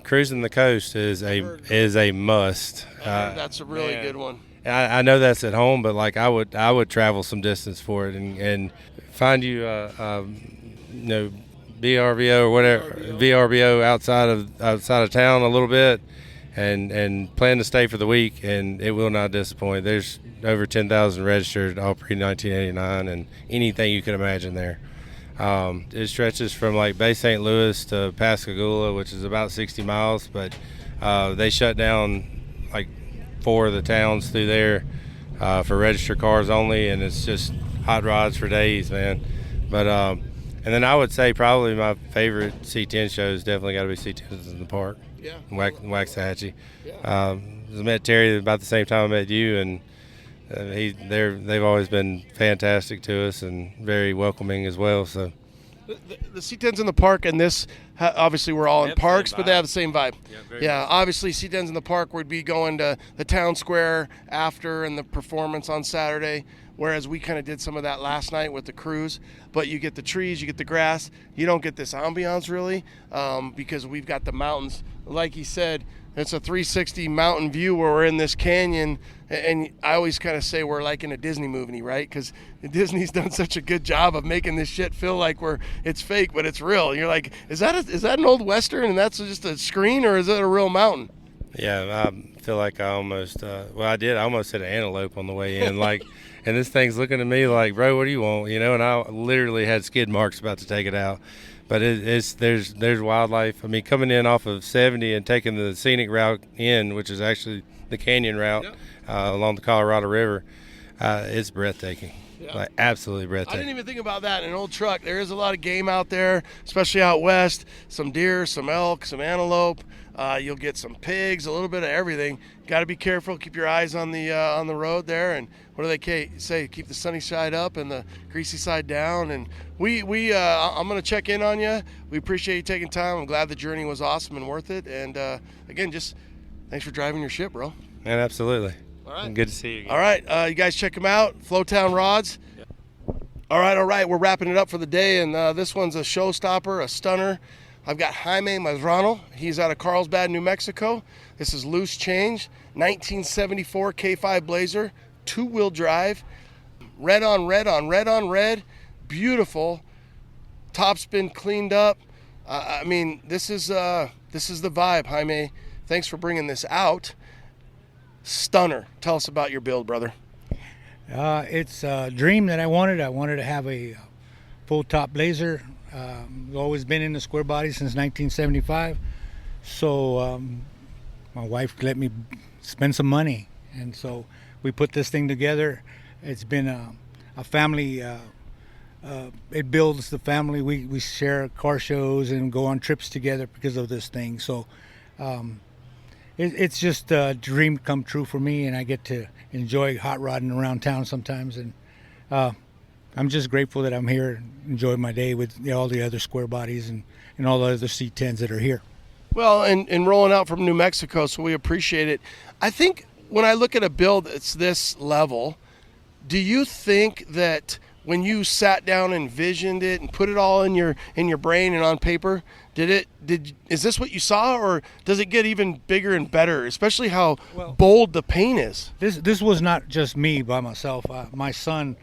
Speaker 3: Cruising the Coast is a must.
Speaker 2: That's a really good one.
Speaker 3: I know that's at home, but like I would travel some distance for it and find you VRBO or whatever VRBO outside of town a little bit, and plan to stay for the week, and it will not disappoint. There's over 10,000 registered, all pre-1989, and anything you can imagine there. It stretches from like Bay St. Louis to Pascagoula, which is about 60 miles, but they shut down like 4 of the towns through there for registered cars only, and it's just hot rods for days, man. But and then I would say probably my favorite C10 show is definitely got to be C10s in the Park.
Speaker 2: Yeah.
Speaker 3: Waxahachie.
Speaker 2: Yeah.
Speaker 3: I met Terry about the same time I met you, and they've always been fantastic to us and very welcoming as well. So
Speaker 2: the C10s in the Park and this, obviously we're all in parks, but they have the same vibe. Yeah, obviously C10s in the Park would be going to the town square after and the performance on Saturday, whereas we kind of did some of that last night with the cruise. But you get the trees, you get the grass. You don't get this ambiance really because we've got the mountains. Like he said, it's a 360 mountain view where we're in this canyon, and I always kind of say we're like in a Disney movie, right? Because Disney's done such a good job of making this shit feel like it's fake, but it's real. And you're like, is that is that an old Western and that's just a screen, or is it a real mountain?
Speaker 3: Yeah, I feel like I almost, I almost hit an antelope on the way in, like, and this thing's looking at me like, bro, what do you want? And I literally had skid marks about to take it out. But there's wildlife. I mean, coming in off of 70 and taking the scenic route in, which is actually the canyon route along the Colorado River, it's breathtaking. Yeah. Like, absolutely breathtaking.
Speaker 2: I didn't even think about that in an old truck. There is a lot of game out there, especially out west. Some deer, some elk, some antelope. You'll get some pigs, a little bit of everything. Got to be careful. Keep your eyes on the road there. And what do they say? Keep the sunny side up and the greasy side down. And I'm going to check in on you. We appreciate you taking time. I'm glad the journey was awesome and worth it. And again, just thanks for driving your ship, bro.
Speaker 3: Man, absolutely.
Speaker 2: All right.
Speaker 3: Good to see you again.
Speaker 2: All right. You guys check them out. Flowtown Rods. Yep. All right. We're wrapping it up for the day. And this one's a showstopper, a stunner. I've got Jaime Mazrano. He's out of Carlsbad, New Mexico. This is Loose Change, 1974 K5 Blazer, 2-wheel drive, red on red, beautiful. Top's been cleaned up. I mean, this is the vibe, Jaime. Thanks for bringing this out. Stunner. Tell us about your build, brother.
Speaker 12: It's a dream that I wanted. I wanted to have a full top Blazer. Always been into square body since 1975. So my wife let me spend some money. And so we put this thing together. It's been a family. It builds the family. We share car shows and go on trips together because of this thing. So it's just a dream come true for me, and I get to enjoy hot rodding around town sometimes. And I'm just grateful that I'm here and enjoy my day with all the other square bodies and all the other C10s that are here.
Speaker 2: Well, and rolling out from New Mexico, so we appreciate it. I think when I look at a build that's this level, do you think that when you sat down and envisioned it and put it all in your brain and on paper, is this what you saw, or does it get even bigger and better, especially how bold the paint is?
Speaker 12: This was not just me by myself. My son,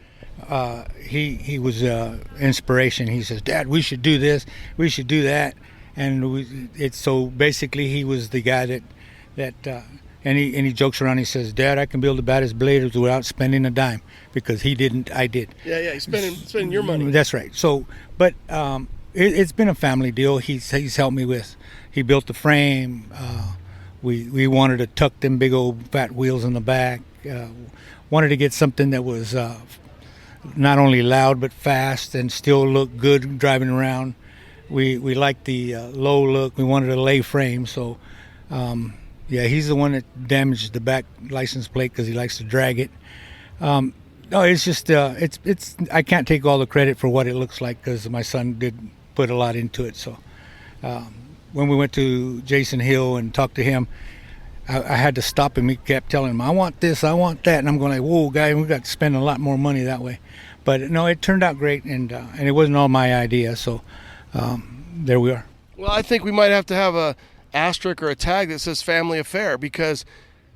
Speaker 12: he was inspiration. He says, "Dad, we should do this, we should do that," and so basically he was the guy that and he jokes around. He says, "Dad, I can build the baddest blazers without spending a dime," because he didn't, I did.
Speaker 2: Yeah, he's spending your money.
Speaker 12: That's right. So, but it's been a family deal. He's helped me with. He built the frame. We wanted to tuck them big old fat wheels in the back. Wanted to get something that was not only loud but fast and still look good driving around. We liked the low look. We wanted a lay frame. So, yeah, he's the one that damaged the back license plate because he likes to drag it. No, it's just it's. I can't take all the credit for what it looks like because my son did put a lot into it. So, when we went to Jason Hill and talked to him, I had to stop him. He kept telling him, "I want this, I want that," and I'm going like, "Whoa, guy, we got to spend a lot more money that way." But no, it turned out great, and it wasn't all my idea. So there we are.
Speaker 2: Well, I think we might have to have a asterisk or a tag that says family affair, because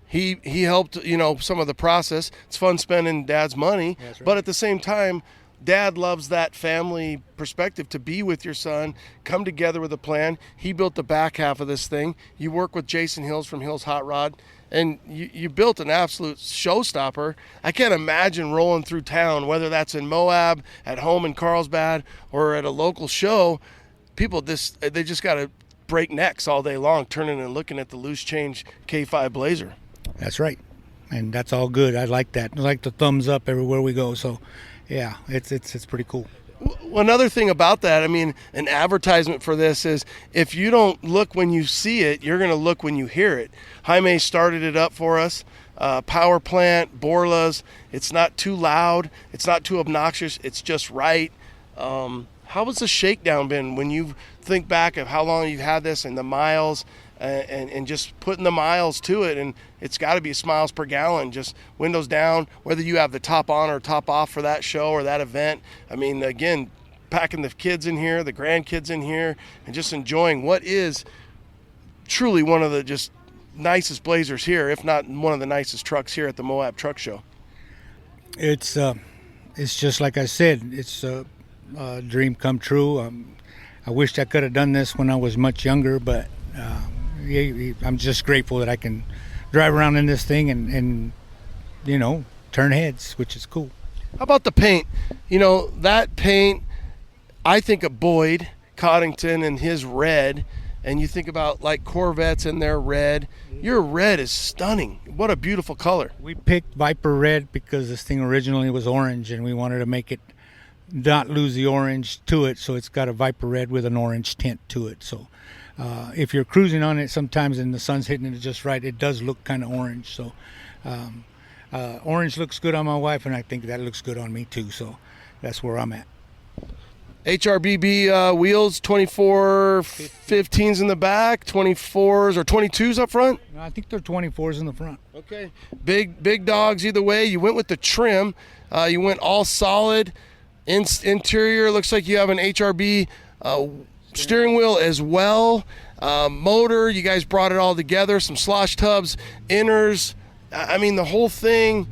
Speaker 2: he helped some of the process. It's fun spending Dad's money, right. But at the same time, Dad loves that family perspective, to be with your son, come together with a plan. He built the back half of this thing. You work with Jason Hills from Hills Hot Rod, and you built an absolute showstopper. I can't imagine rolling through town, whether that's in Moab, at home in Carlsbad, or at a local show. People they just got to break necks all day long, turning and looking at the Loose Change K5 Blazer.
Speaker 12: That's right, and that's all good. I like that. I like the thumbs up everywhere we go. So, yeah, it's pretty cool.
Speaker 2: Another thing about that, I mean, an advertisement for this is, if you don't look when you see it, you're going to look when you hear it. Jaime started it up for us. Power plant, Borlas. It's not too loud. It's not too obnoxious. It's just right. How has the shakedown been when you think back of how long you've had this and the miles and just putting the miles to it? And it's got to be miles per gallon, just windows down, whether you have the top on or top off for that show or that event. I mean, again, packing the kids in here, the grandkids in here, and just enjoying what is truly one of the just nicest Blazers here, if not one of the nicest trucks here at the Moab Truck Show. It's
Speaker 12: just like I said, it's a dream come true. I wished I could have done this when I was much younger, but I'm just grateful that I can drive around in this thing and turn heads, which is cool.
Speaker 2: How about the paint? That paint, I think of Boyd Coddington and his red, and you think about like Corvettes and their red. Your red is stunning. What a beautiful color.
Speaker 12: We picked Viper Red because this thing originally was orange, and we wanted to make it not lose the orange to it, so it's got a Viper Red with an orange tint to it. So if you're cruising on it sometimes and the sun's hitting it just right, it does look kind of orange. So orange looks good on my wife, and I think that looks good on me too. So that's where I'm at.
Speaker 2: HRBB wheels, 2415s in the back, 24s or 22s up front?
Speaker 12: I think they're 24s in the front.
Speaker 2: Okay. Big dogs either way. You went with the trim. You went all solid. Interior looks like you have an HRB steering wheel as well. Motor, you guys brought it all together. Some slosh tubs, inners. I mean, the whole thing.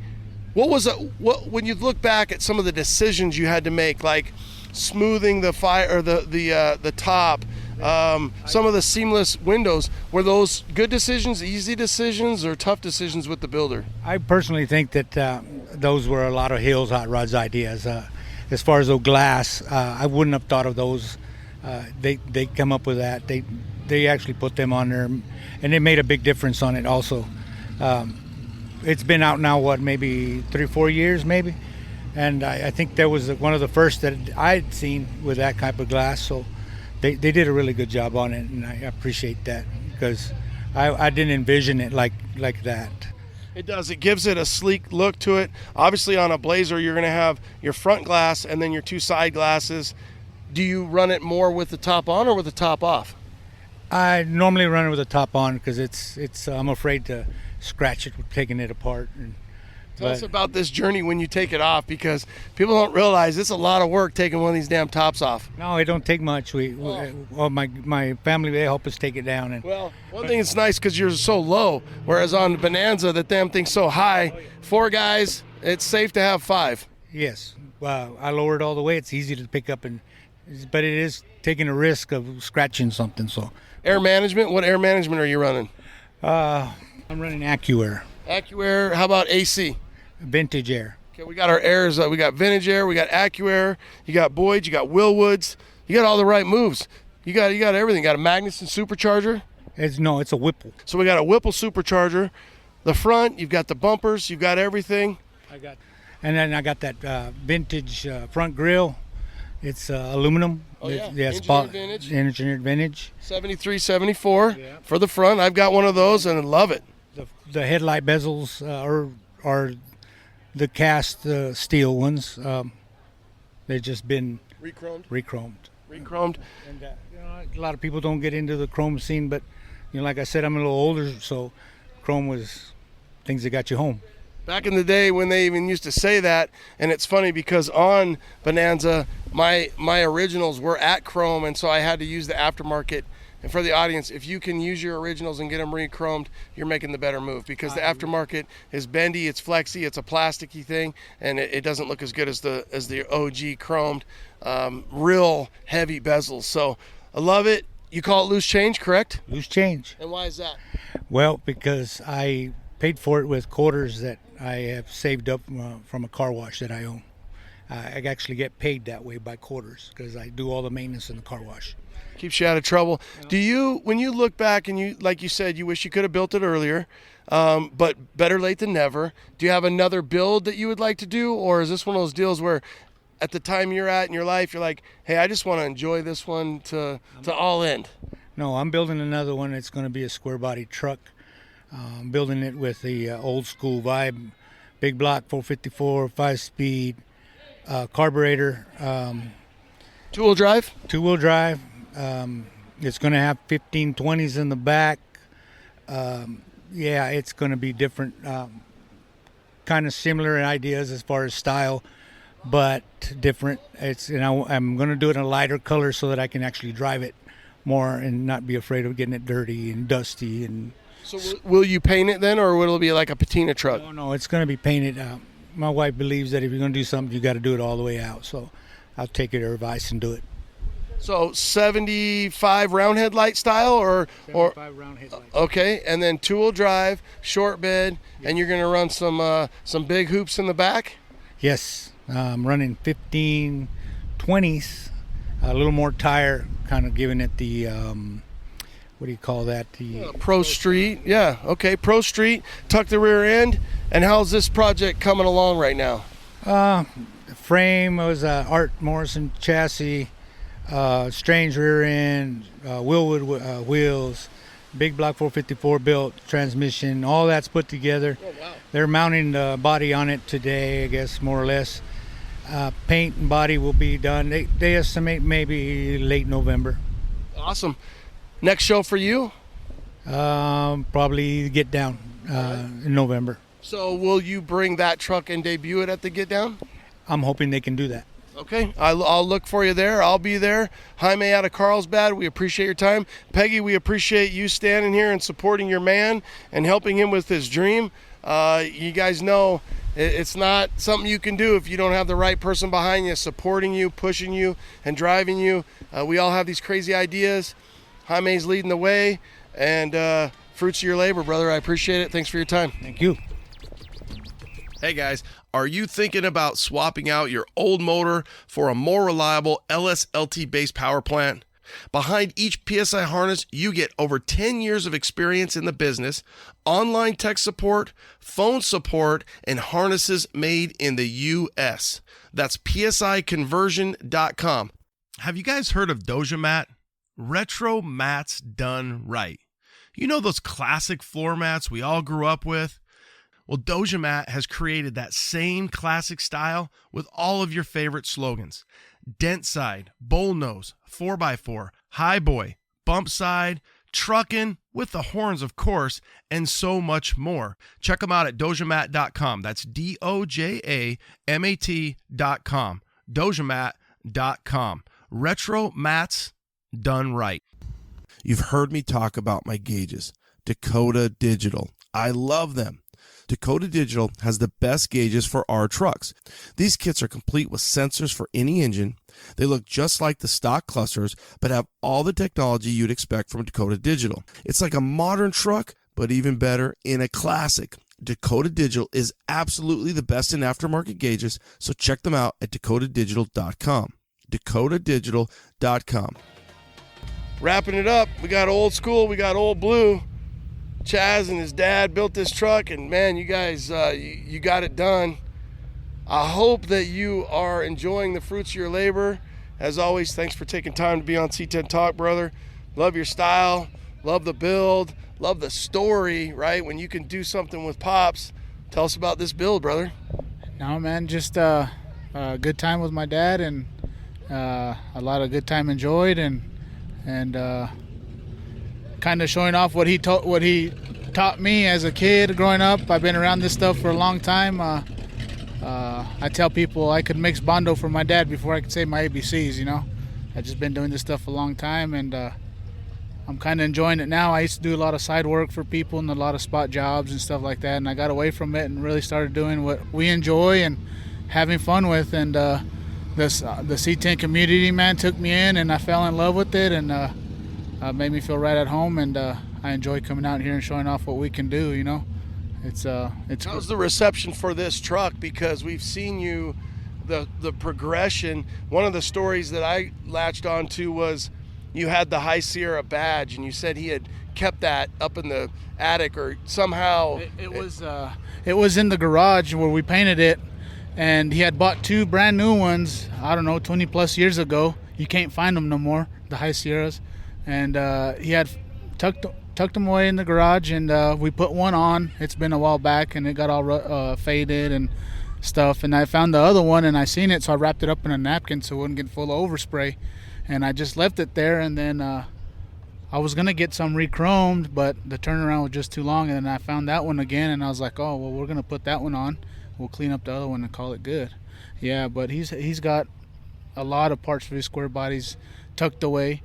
Speaker 2: What was it? When you look back at some of the decisions you had to make, like smoothing the fire or the top, some of the seamless windows, were those good decisions, easy decisions, or tough decisions with the builder?
Speaker 12: I personally think that those were a lot of Hills Hot Rods ideas. As far as the glass, I wouldn't have thought of those. They come up with that. They actually put them on there, and it made a big difference on it also. It's been out now, maybe 3 or 4 years, maybe. And I think that was one of the first that I'd seen with that type of glass. So they did a really good job on it, and I appreciate that because I didn't envision it like that.
Speaker 2: It does. It gives it a sleek look to it. Obviously, on a Blazer, you're going to have your front glass and then your 2 side glasses. Do you run it more with the top on or with the top off?
Speaker 12: I normally run it with the top on because it's I'm afraid to scratch it with taking it apart.
Speaker 2: Tell us about this journey when you take it off, because people don't realize it's a lot of work taking one of these damn tops off.
Speaker 12: No, it don't take much. My family, they help us take it down.
Speaker 2: Well, one thing that's nice because you're so low, whereas on Bonanza, that damn thing's so high. 4 guys, it's safe to have 5.
Speaker 12: Yes. I lower it all the way. It's easy to pick up, but it is taking a risk of scratching something. So,
Speaker 2: air management. What air management are you running?
Speaker 12: I'm running AccuAir.
Speaker 2: AccuAir. How about AC?
Speaker 12: Vintage Air.
Speaker 2: Okay, we got our airs. We got Vintage Air. We got AccuAir. You got Boyd. You got Willwoods. You got all the right moves. You got everything. You got a Magnuson supercharger.
Speaker 12: It's a Whipple.
Speaker 2: So we got a Whipple supercharger. The front. You've got the bumpers. You've got everything.
Speaker 12: And then I got that vintage front grille. It's aluminum.
Speaker 2: Oh yeah.
Speaker 12: Engineered vintage.
Speaker 2: 73, 74 for the front. I've got one of those and I love it.
Speaker 12: The headlight bezels are the cast steel ones. They've just been
Speaker 2: Rechromed.
Speaker 12: And a lot of people don't get into the chrome scene, but like I said, I'm a little older, so chrome was things that got you home.
Speaker 2: Back in the day when they even used to say that, and it's funny because on Bonanza, my originals were at chrome, and so I had to use the aftermarket. And for the audience, if you can use your originals and get them re-chromed, you're making the better move, because the aftermarket is bendy, it's flexy, it's a plasticky thing, and it doesn't look as good as the OG chromed, real heavy bezels. So I love it. You call it loose change, correct?
Speaker 12: Loose change.
Speaker 2: And why is that?
Speaker 12: Well, because I paid for it with quarters that I have saved up from a car wash that I own. I actually get paid that way by quarters because I do all the maintenance in the car wash.
Speaker 2: Keeps you out of trouble. Do you, when you look back and you, like you said, you wish you could have built it earlier, but better late than never. Do you have another build that you would like to do, or is this one of those deals where at the time you're at in your life, you're like, hey, I just want to enjoy this one to all end?
Speaker 12: No, I'm building another one. It's going to be a square body truck. I'm building it with the old school vibe, big block 454, 5-speed, carburetor.
Speaker 2: Two-wheel drive?
Speaker 12: Two-wheel drive. It's going to have 1520s in the back. It's going to be different, kind of similar ideas as far as style, but different. I'm going to do it in a lighter color so that I can actually drive it more and not be afraid of getting it dirty and dusty. And
Speaker 2: so will you paint it then, or will it be like a patina truck?
Speaker 12: No, it's going to be painted. My wife believes that if you're going to do something, you got to do it all the way out. So I'll take her advice and do it.
Speaker 2: So 75 round headlight style, or
Speaker 12: 75 round headlights.
Speaker 2: Okay, and then 2-wheel drive, short bed, and you're gonna run some big hoops in the back.
Speaker 12: Yes, I'm running 1520s, a little more tire, kind of giving it the what do you call that? The
Speaker 2: Pro Street, yeah, okay, Pro Street. Tuck the rear end. And how's this project coming along right now?
Speaker 12: Frame was Art Morrison chassis, strange rear end, Willwood wheels, big block 454 built transmission. All that's put together.
Speaker 2: Oh, wow.
Speaker 12: They're mounting the body on it today, I guess, more or less. Paint and body will be done. They estimate maybe late November.
Speaker 2: Awesome. Next show for you?
Speaker 12: Probably Get Down in November.
Speaker 2: So will you bring that truck and debut it at the Get Down?
Speaker 12: I'm hoping they can do that.
Speaker 2: Okay, I'll look for you there. I'll be there. Jaime out of Carlsbad, we appreciate your time. Peggy, we appreciate you standing here and supporting your man and helping him with his dream. You guys know it's not something you can do if you don't have the right person behind you, supporting you, pushing you, and driving you. We all have these crazy ideas. Jaime's leading the way, and fruits of your labor, brother. I appreciate it. Thanks for your time.
Speaker 12: Thank you.
Speaker 2: Hey guys, are you thinking about swapping out your old motor for a more reliable LSLT based power plant? Behind each PSI harness, you get over 10 years of experience in the business, online tech support, phone support, and harnesses made in the U.S. That's psiconversion.com. Have you guys heard of Doja Mat? Retro mats done right. You know those classic floor mats we all grew up with? Well, Doja Mat has created that same classic style with all of your favorite slogans. Dent side, bowl nose, 4x4, high boy, bump side, truckin', with the horns of course, and so much more. Check them out at dojamat.com. That's DOJAMAT.com. Dojamat.com. Retro mats done right. You've heard me talk about my gauges. Dakota Digital. I love them. Dakota Digital has the best gauges for our trucks. These kits are complete with sensors for any engine. They look just like the stock clusters, but have all the technology you'd expect from Dakota Digital. It's like a modern truck, but even better in a classic. Dakota Digital is absolutely the best in aftermarket gauges, so check them out at dakotadigital.com. dakotadigital.com. Wrapping it up, we got old school, we got old blue. Chaz and his dad built this truck, and man, you guys, you got it done. I hope that you are enjoying the fruits of your labor. As always, thanks for taking time to be on C10 Talk, brother. Love your style, love the build, love the story, right? When you can do something with Pops. Tell us about this build, brother.
Speaker 13: No, man, just a good time with my dad, and a lot of good time enjoyed, and kind of showing off what he taught me as a kid growing up. I've been around this stuff for a long time. I tell people I could mix Bondo for my dad before I could say my ABCs, you know. I've just been doing this stuff a long time, and I'm kind of enjoying it now. I used to do a lot of side work for people and a lot of spot jobs and stuff like that, and I got away from it and really started doing what we enjoy and having fun with. And the C10 community, man, took me in, and I fell in love with it, and made me feel right at home, and I enjoy coming out here and showing off what we can do, you know. It's
Speaker 2: How's the reception for this truck? Because we've seen you, the progression. One of the stories that I latched onto was you had the High Sierra badge, and you said he had kept that up in the attic or somehow.
Speaker 13: It was in the garage where we painted it, and he had bought two brand new ones, I don't know, 20 plus years ago. You can't find them no more, the High Sierras. And he had tucked them away in the garage, and we put one on. It's been a while back, and it got all faded and stuff. And I found the other one, and I seen it, so I wrapped it up in a napkin so it wouldn't get full of overspray. And I just left it there, and then I was going to get some re-chromed, but the turnaround was just too long. And then I found that one again, and I was like, oh, well, we're going to put that one on. We'll clean up the other one and call it good. Yeah, but he's got a lot of parts for his square bodies tucked away.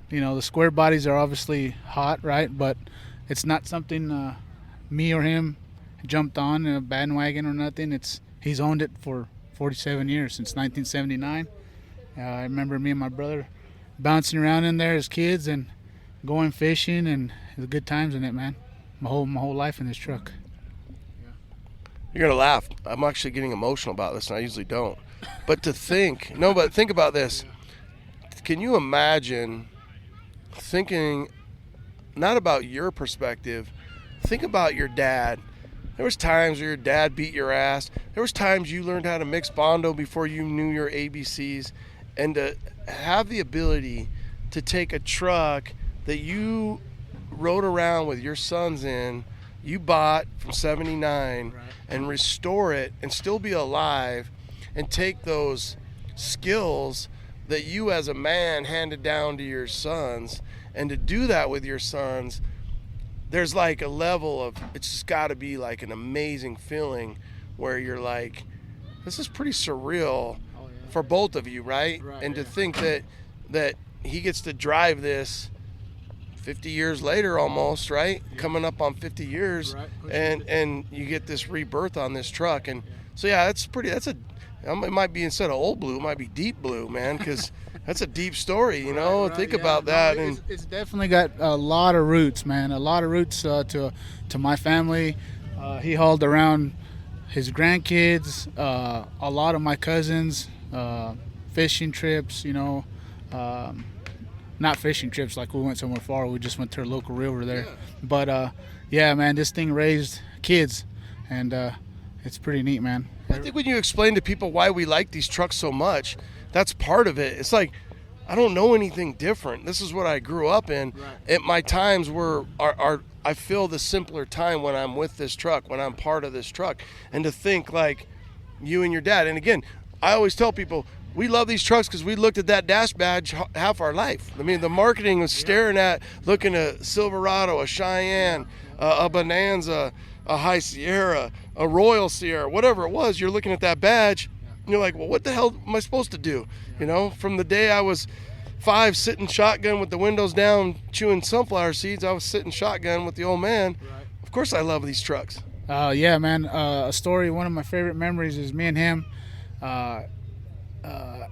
Speaker 13: You know, the square bodies are obviously hot, right? But it's not something me or him jumped on in a bandwagon or nothing. He's owned it for 47 years, since 1979. I remember me and my brother bouncing around in there as kids and going fishing, and the good times in it, man. My whole life in this truck.
Speaker 2: You're gonna laugh. I'm actually getting emotional about this, and I usually don't. But think about this. Can you imagine thinking not about your perspective? Think about your dad. There was times where your dad beat your ass. There was times you learned how to mix Bondo before you knew your ABCs, and to have the ability to take a truck that you rode around with your sons in, you bought from 79, and restore it and still be alive, and take those skills that you as a man handed down to your sons, and to do that with your sons, there's like a level of, it's just got to be like an amazing feeling where you're like, this is pretty surreal for both of you, right? And to think that he gets to drive this 50 years later almost, right? Coming up on 50 years, and you get this rebirth on this truck. And so yeah, it might be, instead of old blue, it might be deep blue, man, because that's a deep story, you know. Think about that. And
Speaker 13: it's definitely got a lot of roots, man. A lot of roots to my family. He hauled around his grandkids, a lot of my cousins, fishing trips, you know. Not fishing trips like we went somewhere far. We just went to a local river there. But yeah, man, this thing raised kids, and it's pretty neat, man.
Speaker 2: I think when you explain to people why we like these trucks so much, that's part of it. It's like, I don't know anything different. This is what I grew up in. At my times I feel the simpler time when I'm with this truck, when I'm part of this truck. And to think like you and your dad. And again, I always tell people, we love these trucks because we looked at that dash badge half our life. I mean, the marketing was looking at Silverado, a Cheyenne, a Bonanza, a High Sierra, a Royal Sierra, whatever it was. You're looking at that badge, and you're like, well, what the hell am I supposed to do? You know, from the day I was 5 sitting shotgun with the windows down chewing sunflower seeds, I was sitting shotgun with the old man. Of course I love these trucks.
Speaker 13: Yeah, man. A story, one of my favorite memories is me and him.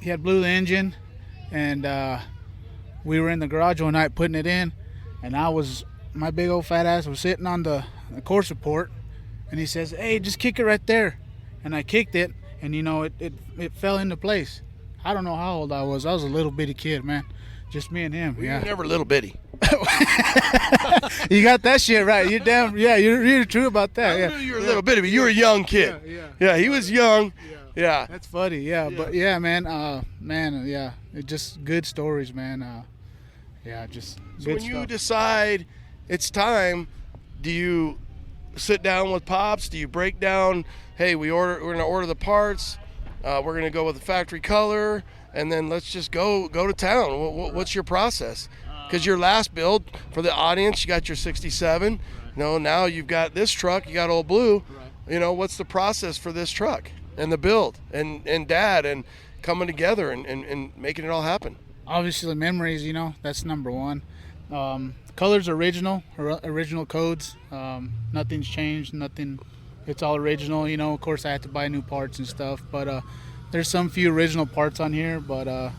Speaker 13: He had blew the engine, and we were in the garage one night putting it in, and my big old fat ass was sitting on the core support, and he says, hey, just kick it right there. And I kicked it, and you know, it fell into place. I don't know how old I was. I was a little bitty kid, man. Just me and him.
Speaker 2: Well, you're never little bitty.
Speaker 13: You got that shit right. You're damn, yeah, you're true about that.
Speaker 2: I knew you were a little bitty, but you were a young kid. Yeah, he was young. Yeah.
Speaker 13: That's funny, yeah. But yeah, man, yeah, it's just good stories, man. Yeah, just
Speaker 2: so
Speaker 13: good
Speaker 2: when
Speaker 13: stuff.
Speaker 2: you decide it's time, do you sit down with Pops? Do you break down, hey, we're going to order the parts, we're going to go with the factory color, and then let's just go to town? What's your process? Because your last build, for the audience, you got your 67. You know, now you've got this truck, you got Old Blue. You know, what's the process for this truck and the build and Dad and coming together and making it all happen?
Speaker 13: Obviously, the memories, you know, that's number one. Colors original codes. Nothing's changed, nothing. It's all original, you know. Of course, I had to buy new parts and stuff, but there's some few original parts on here. But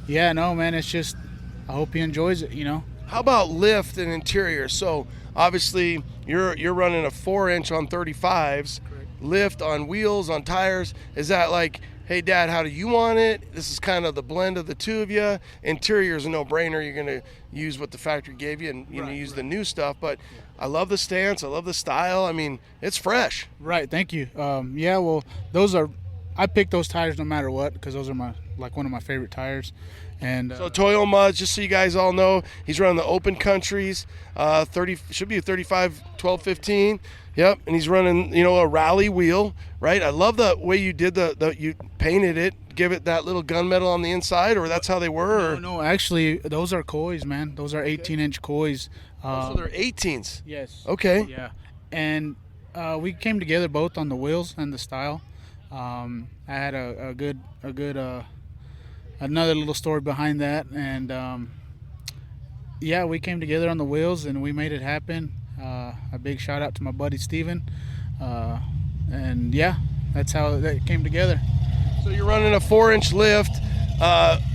Speaker 13: yeah, no, man, it's just, I hope he enjoys it, you know.
Speaker 2: How about lift and interior? So obviously, you're running a 4-inch on 35s. Correct. Lift on wheels, on tires. Is that like, hey, Dad, how do you want it? This is kind of the blend of the two of you. Interior is a no-brainer. You're going to use what the factory gave you, and you use the new stuff. But I love the stance. I love the style. I mean, it's fresh.
Speaker 13: Right. Thank you. Yeah. Well, I pick those tires no matter what, because those are one of my favorite tires. And
Speaker 2: so Toyoma, just so you guys all know, he's running the Open Countries, 30 should be a 35 12 15. Yep, and he's running, you know, a rally wheel, right? I love the way you did you painted it, give it that little gunmetal on the inside, or that's how they were.
Speaker 13: No, actually, those are coys, man. Those are 18-inch coys.
Speaker 2: So they're 18s.
Speaker 13: Yes.
Speaker 2: Okay.
Speaker 13: Yeah, and we came together both on the wheels and the style. I had a good another little story behind that, and yeah, we came together on the wheels and we made it happen. A big shout out to my buddy Steven, and yeah, that's how that came together.
Speaker 2: So you're running a 4-inch lift.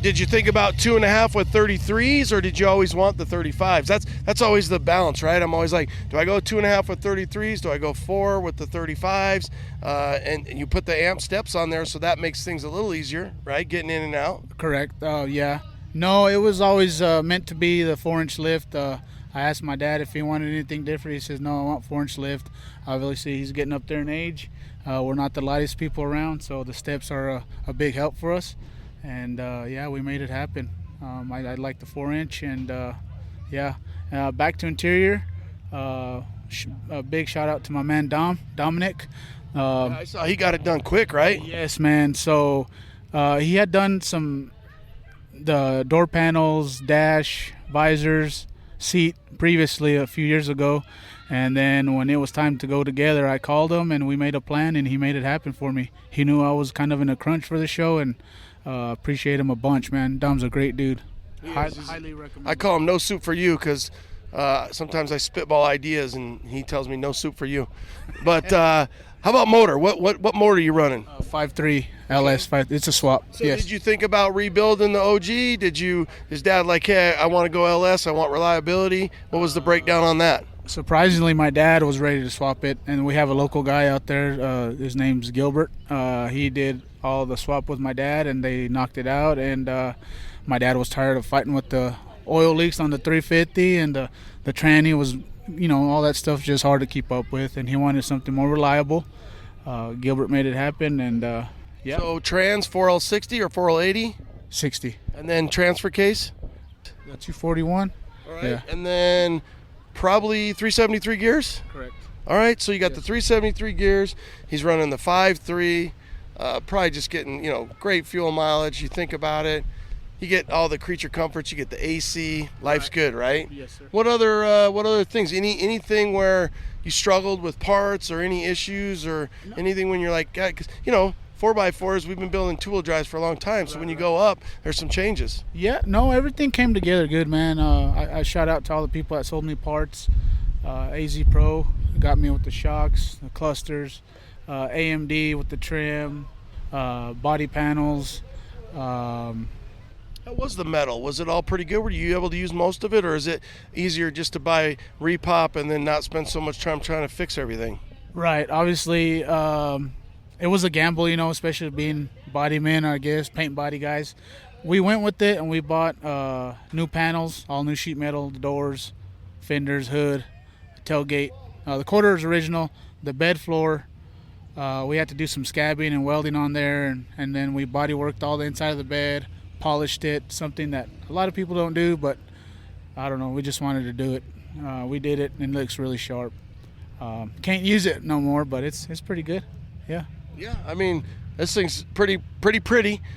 Speaker 2: Did you think about 2.5 with 33s, or did you always want the 35s? That's always the balance, right? I'm always like, do I go 2.5 with 33s? Do I go 4 with the 35s? And you put the amp steps on there, so that makes things a little easier, right? Getting in and out.
Speaker 13: Correct. Yeah. No, it was always meant to be the 4-inch lift. I asked my dad if he wanted anything different. He says, no, I want 4-inch lift. Obviously, he's getting up there in age. We're not the lightest people around, so the steps are a big help for us. And yeah, we made it happen. I like the 4-inch, and yeah. Back to interior. A big shout out to my man Dominic.
Speaker 2: I saw he got it done quick, right?
Speaker 13: Yes, man. So he had done the door panels, dash, visors, seat previously a few years ago. And then when it was time to go together, I called him and we made a plan, and he made it happen for me. He knew I was kind of in a crunch for the show, and appreciate him a bunch, man. Dom's a great dude. Highly recommend.
Speaker 2: I call him no soup for you because sometimes I spitball ideas and he tells me no soup for you. But how about motor? What motor are you running?
Speaker 13: 5.3 LS 5. It's a swap.
Speaker 2: So
Speaker 13: yes.
Speaker 2: Did you think about rebuilding the OG? Is Dad like, hey, I want to go LS, I want reliability? What was the breakdown on that?
Speaker 13: Surprisingly, my dad was ready to swap it, and we have a local guy out there. His name's Gilbert. He did all the swap with my dad, and they knocked it out. And my dad was tired of fighting with the oil leaks on the 350, and the tranny was, all that stuff just hard to keep up with, and he wanted something more reliable. Gilbert made it happen, and yeah.
Speaker 2: So trans 4L60 or 4L80?
Speaker 13: 60.
Speaker 2: And then transfer case?
Speaker 13: 241.
Speaker 2: All right.
Speaker 13: Yeah.
Speaker 2: And then probably 373 gears?
Speaker 13: Correct.
Speaker 2: All right, so you got the 373 gears. He's running the 5.3, probably just getting, great fuel mileage. You think about it. You get all the creature comforts. You get the AC. Life's good, right?
Speaker 13: Yes, sir.
Speaker 2: What other things? Anything where you struggled with parts or any issues or anything when you're like, God, 'cause, 4x4s, we've been building two-wheel drives for a long time, so when you go up, there's some changes.
Speaker 13: Yeah, no, everything came together good, man. I shout out to all the people that sold me parts. AZ Pro got me with the shocks, the clusters, AMD with the trim, body panels.
Speaker 2: How was the metal? Was it all pretty good? Were you able to use most of it, or is it easier just to buy repop and then not spend so much time trying to fix everything?
Speaker 13: Right, obviously, it was a gamble, especially being body men, I guess, paint body guys. We went with it, and we bought new panels, all new sheet metal, the doors, fenders, hood, tailgate. The quarter is original. The bed floor, we had to do some scabbing and welding on there, and then we body worked all the inside of the bed, polished it, something that a lot of people don't do, but I don't know, we just wanted to do it. We did it, and it looks really sharp. Can't use it no more, but it's pretty good. Yeah.
Speaker 2: Yeah, I mean, this thing's pretty.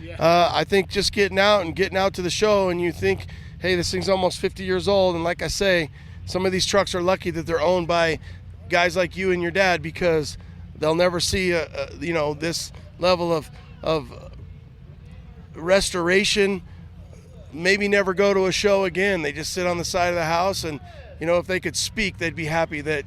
Speaker 2: Yeah. I think just getting out to the show, and you think, hey, this thing's almost 50 years old, and like I say, some of these trucks are lucky that they're owned by guys like you and your dad, because they'll never see this level of restoration. Maybe never go to a show again. They just sit on the side of the house, and if they could speak, they'd be happy that,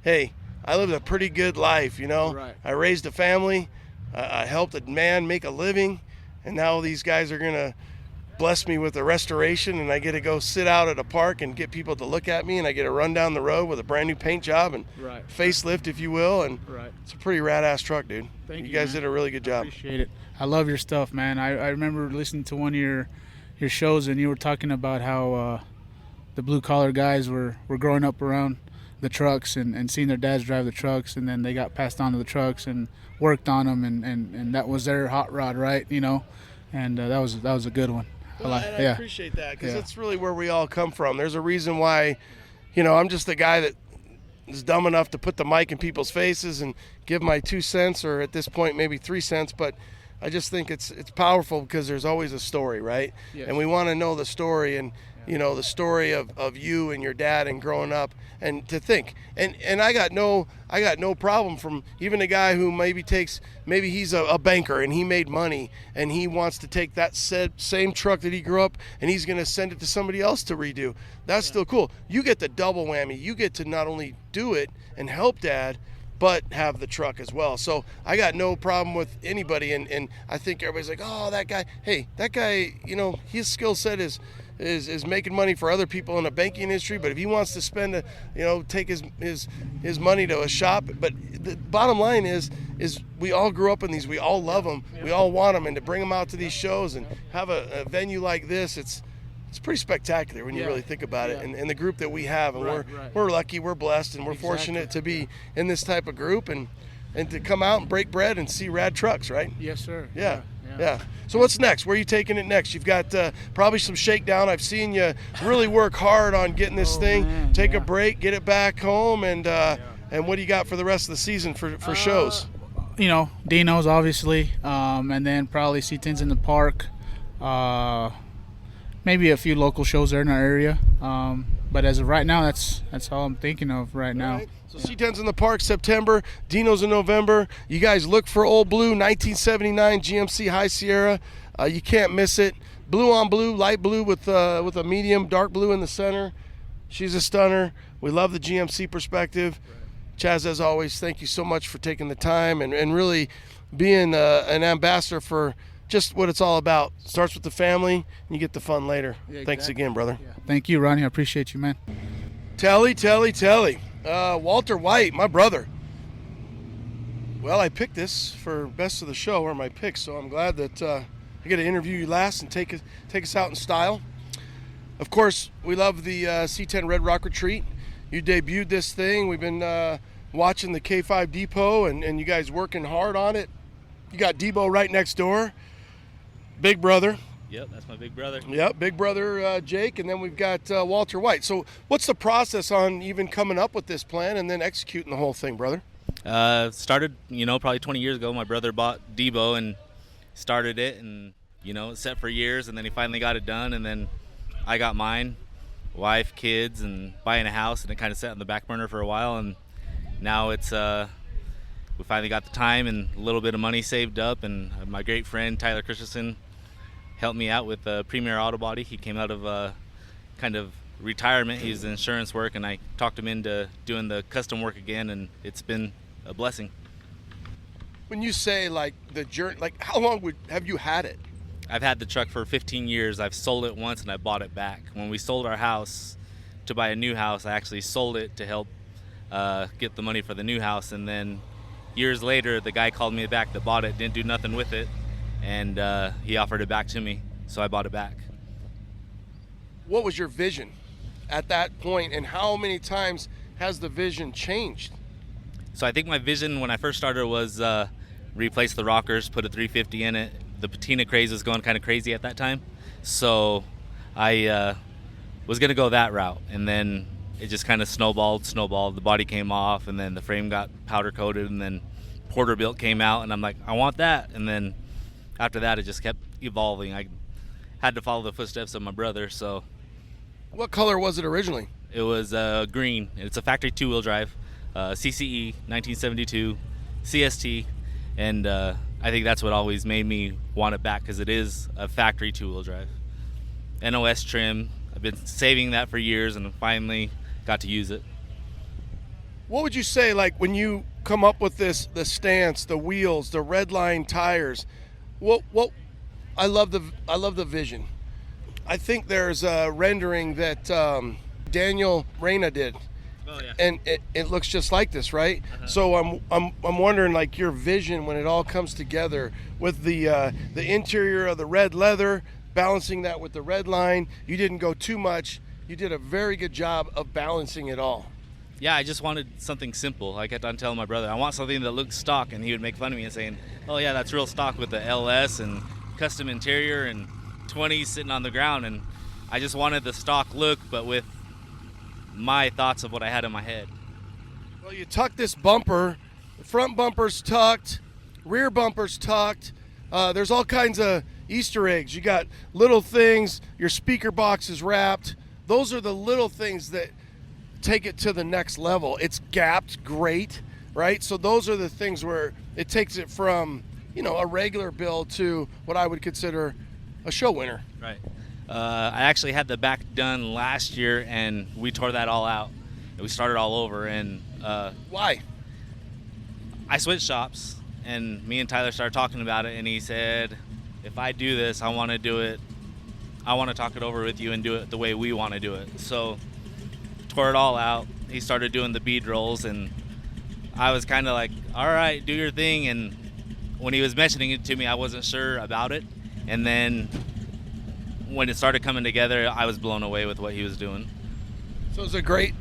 Speaker 2: hey, I lived a pretty good life,
Speaker 13: Right.
Speaker 2: I raised a family, I helped a man make a living, and now these guys are going to bless me with a restoration, and I get to go sit out at a park and get people to look at me, and I get to run down the road with a brand new paint job and
Speaker 13: right.
Speaker 2: facelift, if you will, and
Speaker 13: right.
Speaker 2: It's a pretty rad-ass truck, dude.
Speaker 13: Thank you,
Speaker 2: guys
Speaker 13: man.
Speaker 2: did a really good job.
Speaker 13: I appreciate it. I love your stuff, man. I remember listening to one of your shows, and you were talking about how the blue-collar guys were growing up around the trucks and seeing their dads drive the trucks, and then they got passed on to the trucks and worked on them, and that was their hot rod, right? And that was a good one.
Speaker 2: Well, I appreciate that, because it's really where we all come from. There's a reason why, I'm just the guy that is dumb enough to put the mic in people's faces and give my 2 cents, or at this point maybe 3 cents, but I just think it's powerful because there's always a story, right?
Speaker 13: Yes.
Speaker 2: And we want to know the story, and the story of you and your dad and growing up, and to think, and I got no problem from even a guy who maybe he's a banker and he made money and he wants to take that same truck that he grew up and he's going to send it to somebody else to redo. That's still cool. You get the double whammy. You get to not only do it and help Dad, but have the truck as well. So I got no problem with anybody, and I think everybody's like, oh, that guy. Hey, that guy, his skill set is making money for other people in the banking industry, but if he wants to spend take his money to a shop. But the bottom line is we all grew up in these, we all love them, we all want them, and to bring them out to these shows and have a venue like this, it's pretty spectacular when you really think about it. And the group that we have, and we're lucky, we're blessed, and we're fortunate to be in this type of group and to come out and break bread and see rad trucks, right?
Speaker 13: Yes, sir.
Speaker 2: Yeah. So what's next? Where are you taking it next? You've got probably some shakedown. I've seen you really work hard on getting this thing. Take a break, get it back home, and what do you got for the rest of the season for shows?
Speaker 13: Dino's obviously, and then probably C10's in the park. Maybe a few local shows there in our area. But as of right now, that's all I'm thinking of right now.
Speaker 2: Right. So C10's in the park September, Dino's in November. You guys look for Old Blue, 1979 GMC High Sierra. You can't miss it. Blue on blue, light blue with a medium dark blue in the center. She's a stunner. We love the GMC perspective. Chaz, as always, thank you so much for taking the time and really being an ambassador for just what it's all about. Starts with the family, and you get the fun later. Yeah, Thanks again, brother.
Speaker 13: Yeah. Thank you, Ronnie. I appreciate you, man.
Speaker 2: Telly. Walter White, my brother. Well, I picked this for best of the show, or my picks, so I'm glad that I get to interview you last and take us out in style. Of course, we love the C10 Red Rock Retreat. You debuted this thing. We've been watching the K5 Depot, and you guys working hard on it. You got Debo right next door. Big brother.
Speaker 14: Yep, that's my big brother.
Speaker 2: Yep, big brother Jake, and then we've got Walter White. So what's the process on even coming up with this plan and then executing the whole thing, brother?
Speaker 14: Started, probably 20 years ago. My brother bought Debo and started it, and, it set for years, and then he finally got it done, and then I got mine, wife, kids, and buying a house, and it kind of sat on the back burner for a while, and now it's we finally got the time and a little bit of money saved up, and my great friend Tyler Christensen helped me out with Premier Auto Body. He came out of kind of retirement. He's in insurance work, and I talked him into doing the custom work again, and it's been a blessing.
Speaker 2: When you say like the journey, like how long have you had it?
Speaker 14: I've had the truck for 15 years. I've sold it once and I bought it back. When we sold our house to buy a new house, I actually sold it to help get the money for the new house, and then years later the guy called me back that bought it, didn't do nothing with it, and he offered it back to me, so I bought it back.
Speaker 2: What was your vision at that point, and how many times has the vision changed?
Speaker 14: So I think my vision when I first started was replace the rockers, put a 350 in it. The patina craze was going kind of crazy at that time, so I was going to go that route, and then it just kind of snowballed. The body came off, and then the frame got powder coated, and then Porterbuilt came out, and I'm like, I want that. And then after that, it just kept evolving. I had to follow the footsteps of my brother. So
Speaker 2: what color was it originally?
Speaker 14: It was green. It's a factory two-wheel drive, CCE 1972 CST, and I think that's what always made me want it back, because it is a factory two-wheel drive. NOS trim. I've been saving that for years, and finally got to use it.
Speaker 2: What would you say, like, when you come up with this, the stance, the wheels, the red line tires? What I love the vision. I think there's a rendering that Daniel Reyna did.
Speaker 14: Oh, yeah.
Speaker 2: And it looks just like this, right? Uh-huh. So I'm wondering, like, your vision when it all comes together with the interior of the red leather, balancing that with the red line. You didn't go too much. You did a very good job of balancing it all.
Speaker 14: Yeah, I just wanted something simple. I kept on telling my brother, I want something that looks stock, and he would make fun of me and saying, oh yeah, that's real stock with the LS and custom interior and 20s sitting on the ground. And I just wanted the stock look, but with my thoughts of what I had in my head.
Speaker 2: Well, you tucked this bumper, the front bumper's tucked, rear bumper's tucked. There's all kinds of Easter eggs. You got little things, your speaker box is wrapped. Those are the little things that take it to the next level. It's gapped great, right? So those are the things where it takes it from, a regular build to what I would consider a show winner.
Speaker 14: Right. I actually had the back done last year, and we tore that all out. And we started all over. And
Speaker 2: why?
Speaker 14: I switched shops, and me and Tyler started talking about it, and he said, if I do this, I want to do it. I want to talk it over with you and do it the way we want to do it. So tore it all out. He started doing the bead rolls, and I was kind of like, all right, do your thing. And when he was mentioning it to me, I wasn't sure about it. And then when it started coming together, I was blown away with what he was doing.
Speaker 2: So it's a great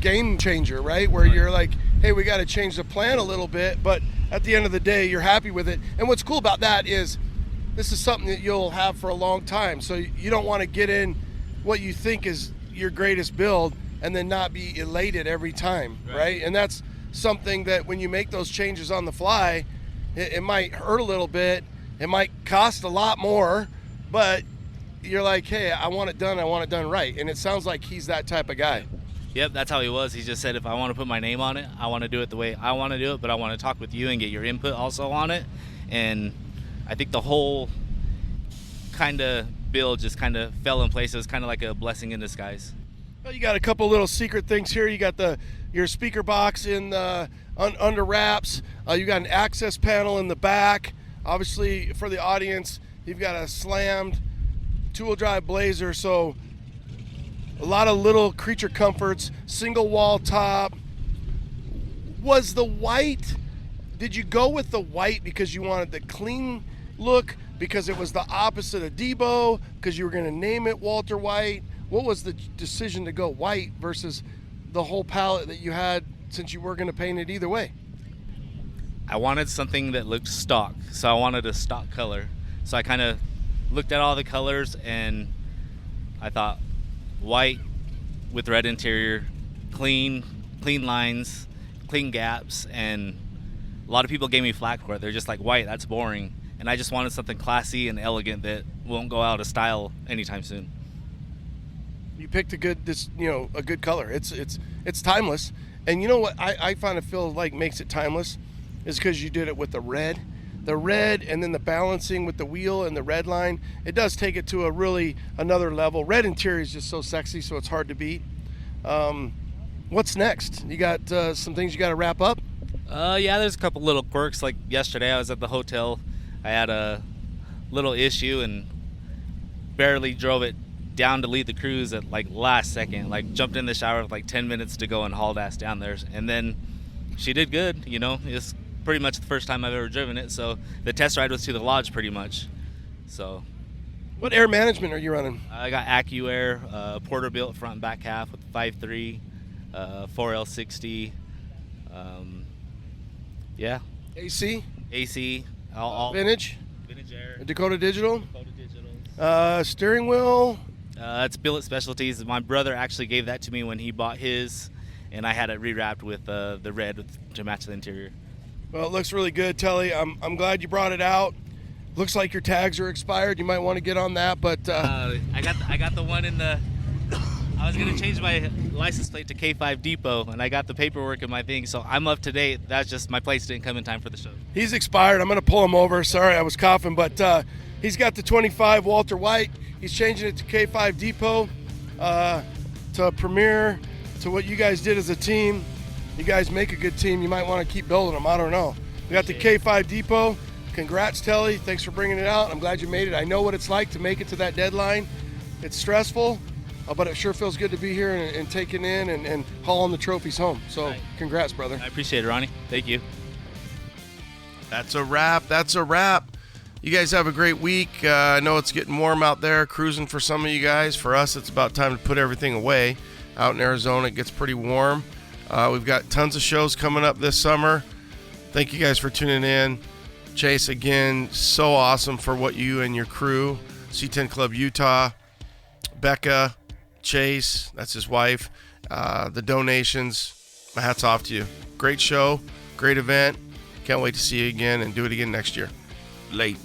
Speaker 2: game changer, right? Where you're like, hey, we got to change the plan a little bit, but at the end of the day, you're happy with it. And what's cool about that is this is something that you'll have for a long time. So you don't want to get in what you think is your greatest build and then not be elated every time, right? And that's something that when you make those changes on the fly, it might hurt a little bit. It might cost a lot more, but you're like, hey, I want it done right. And it sounds like he's that type of guy.
Speaker 14: Yep, that's how he was. He just said, if I want to put my name on it, I want to do it the way I want to do it, but I want to talk with you and get your input also on it. And I think the whole kind of build just kind of fell in place. It was kind of like a blessing in disguise.
Speaker 2: Well, you got a couple little secret things here. You got your speaker box in under wraps. You got an access panel in the back. Obviously, for the audience, you've got a slammed two-wheel drive Blazer. So a lot of little creature comforts, single wall top. Was the white, did you go with the white because you wanted the clean look, because it was the opposite of Debo, because you were going to name it Walter White? What was the decision to go white versus the whole palette that you had, since you were going to paint it either way?
Speaker 14: I wanted something that looked stock, so I wanted a stock color. So I kind of looked at all the colors and I thought white with red interior, clean lines, clean gaps, and a lot of people gave me flack for it. They're just like, white, that's boring. And I just wanted something classy and elegant that won't go out of style anytime soon.
Speaker 2: You picked a good color. It's timeless. And you know what I find, feel like makes it timeless is because you did it with the red, and then the balancing with the wheel and the red line. It does take it to another level. Red interior is just so sexy, so it's hard to beat. What's next? You got some things you got to wrap up?
Speaker 14: Yeah, there's a couple little quirks. Like yesterday, I was at the hotel. I had a little issue and barely drove it down to lead the cruise at like last second. Like jumped in the shower with like 10 minutes to go and hauled ass down there. And then she did good. It's pretty much the first time I've ever driven it. So the test ride was to the lodge pretty much. So.
Speaker 2: What air management are you running?
Speaker 14: I got AccuAir, Porter-built front and back half with 5.3, 4L60. Yeah.
Speaker 2: AC?
Speaker 14: All
Speaker 2: Vintage
Speaker 14: air.
Speaker 2: Dakota Digital. Steering wheel.
Speaker 14: It's Billet Specialties. My brother actually gave that to me when he bought his, and I had it rewrapped with the red to match the interior.
Speaker 2: Well, it looks really good, Telly. I'm glad you brought it out. Looks like your tags are expired. You might want to get on that, but
Speaker 14: I got the one in the. I was gonna change my license plate to K5 Depot, and I got the paperwork in my thing, so I'm up to date. That's just my plates didn't come in time for the show.
Speaker 2: He's expired. I'm gonna pull him over. Sorry, I was coughing, but he's got the 25 Walter White. He's changing it to K5 Depot, to Premier, to what you guys did as a team. You guys make a good team. You might want to keep building them. I don't know. We got the K5 Depot. Congrats, Telly. Thanks for bringing it out. I'm glad you made it. I know what it's like to make it to that deadline. It's stressful, but it sure feels good to be here and taking in and hauling the trophies home. So congrats, brother.
Speaker 14: I appreciate it, Ronnie. Thank you.
Speaker 2: That's a wrap. You guys have a great week. I know it's getting warm out there, cruising for some of you guys. For us, it's about time to put everything away. Out in Arizona, it gets pretty warm. We've got tons of shows coming up this summer. Thank you guys for tuning in. Chase, again, so awesome for what you and your crew, C10 Club Utah, Becca, Chase, that's his wife, the donations, my hat's off to you. Great show, great event. Can't wait to see you again and do it again next year. Late.